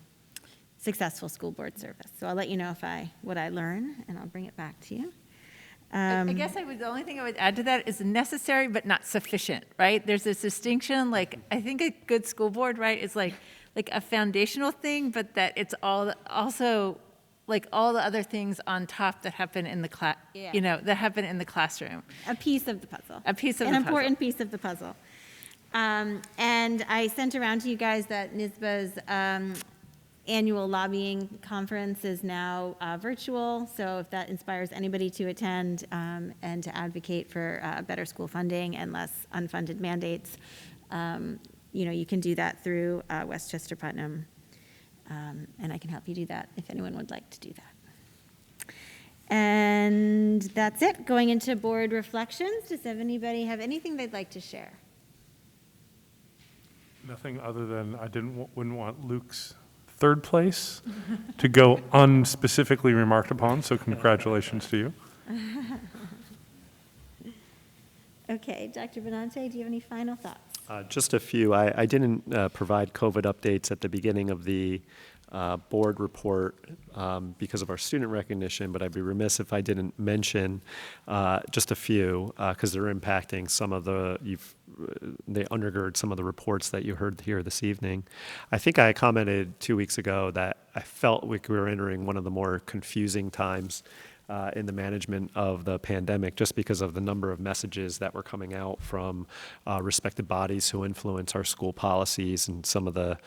successful school board service. So I'll let you know what I learn, and I'll bring it back to you. I guess the only thing I would add to that is necessary but not sufficient, right? There's this distinction, like, I think a good school board, right, is like a foundational thing, but that it's also like all the other things on top that happen in the class, that happen in the classroom. A piece of the puzzle. A piece of An the puzzle. important piece of the puzzle. And I sent around to you guys that Nisba's annual lobbying conference is now virtual, so if that inspires anybody to attend and to advocate for better school funding and less unfunded mandates, you can do that through Westchester Putnam, and I can help you do that if anyone would like to do that. And that's it. Going into board reflections, does anybody have anything they'd like to share? Nothing other than I wouldn't want Luke's third place to go unspecifically remarked upon, so congratulations to you. Okay, Dr. Benante, do you have any final thoughts? Just a few. I didn't provide COVID updates at the beginning of the board report because of our student recognition, but I'd be remiss if I didn't mention just a few because they're impacting some of they undergird some of the reports that you heard here this evening. I think I commented 2 weeks ago that I felt we were entering one of the more confusing times in the management of the pandemic, just because of the number of messages that were coming out from respected bodies who influence our school policies and some of the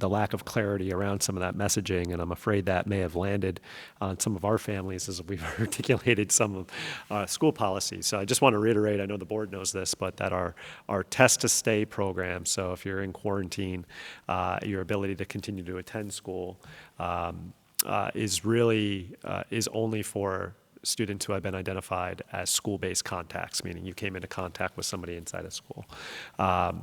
lack of clarity around some of that messaging, and I'm afraid that may have landed on some of our families as we've articulated some of school policies. So I just want to reiterate, I know the board knows this, but that our test to stay program, so if you're in quarantine, your ability to continue to attend school is only for students who have been identified as school-based contacts, meaning you came into contact with somebody inside of school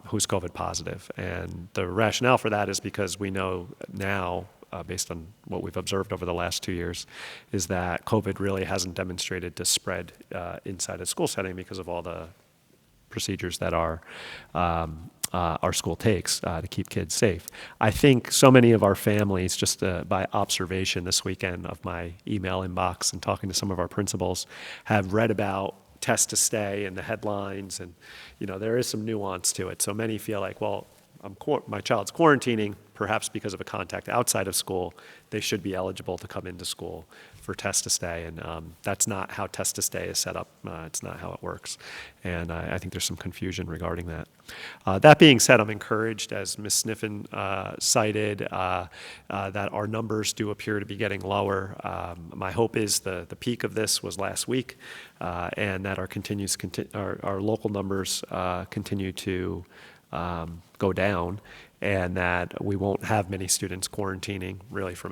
who's COVID positive. And the rationale for that is because we know now, based on what we've observed over the last 2 years, is that COVID really hasn't demonstrated to spread inside a school setting because of all the procedures that our school takes to keep kids safe. I think so many of our families, just by observation this weekend of my email inbox and talking to some of our principals, have read about test to stay and the headlines, and there is some nuance to it. So many feel like, well, my child's quarantining, perhaps because of a contact outside of school, they should be eligible to come into school for test to stay, and that's not how test to stay is set up. It's not how it works, and I think there's some confusion regarding that. That being said, I'm encouraged, as Ms. Sniffen cited, that our numbers do appear to be getting lower. My hope is the peak of this was last week, and that our local numbers continue to go down, and that we won't have many students quarantining really from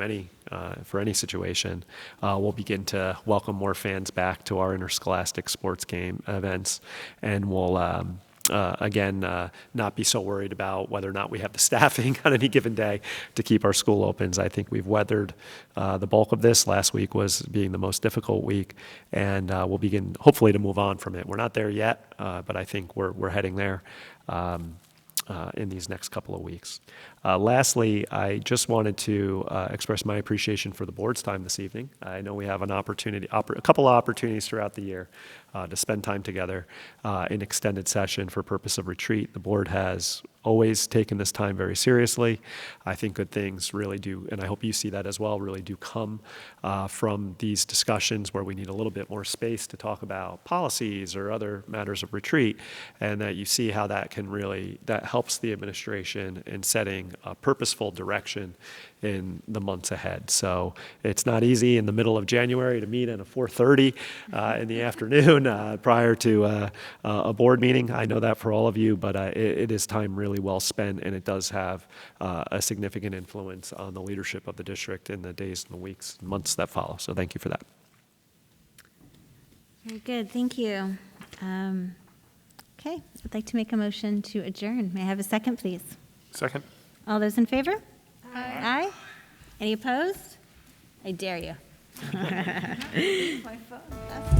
for any situation. We'll begin to welcome more fans back to our interscholastic sports game events, and we'll again not be so worried about whether or not we have the staffing on any given day to keep our school opens. I think we've weathered the bulk of this. Last week was being the most difficult week, and we'll begin hopefully to move on from it. We're not there yet, but I think we're heading there. In these next couple of weeks. Lastly, I just wanted to express my appreciation for the board's time this evening. I know we have a couple of opportunities throughout the year to spend time together in extended session for purpose of retreat. The board has always taken this time very seriously. I think good things really do, and I hope you see that as well, really do come from these discussions where we need a little bit more space to talk about policies or other matters of retreat, and that you see how that helps the administration in setting a purposeful direction in the months ahead. So it's not easy in the middle of January to meet at a 4:30 in the afternoon prior to a board meeting. I know that for all of you, but it is time really well spent, and it does have a significant influence on the leadership of the district in the days and the weeks and months that follow. So thank you for that. Very good, thank you. Okay, I'd like to make a motion to adjourn. May I have a second, please? Second. All those in favor? Aye. Any opposed? I dare you. My phone.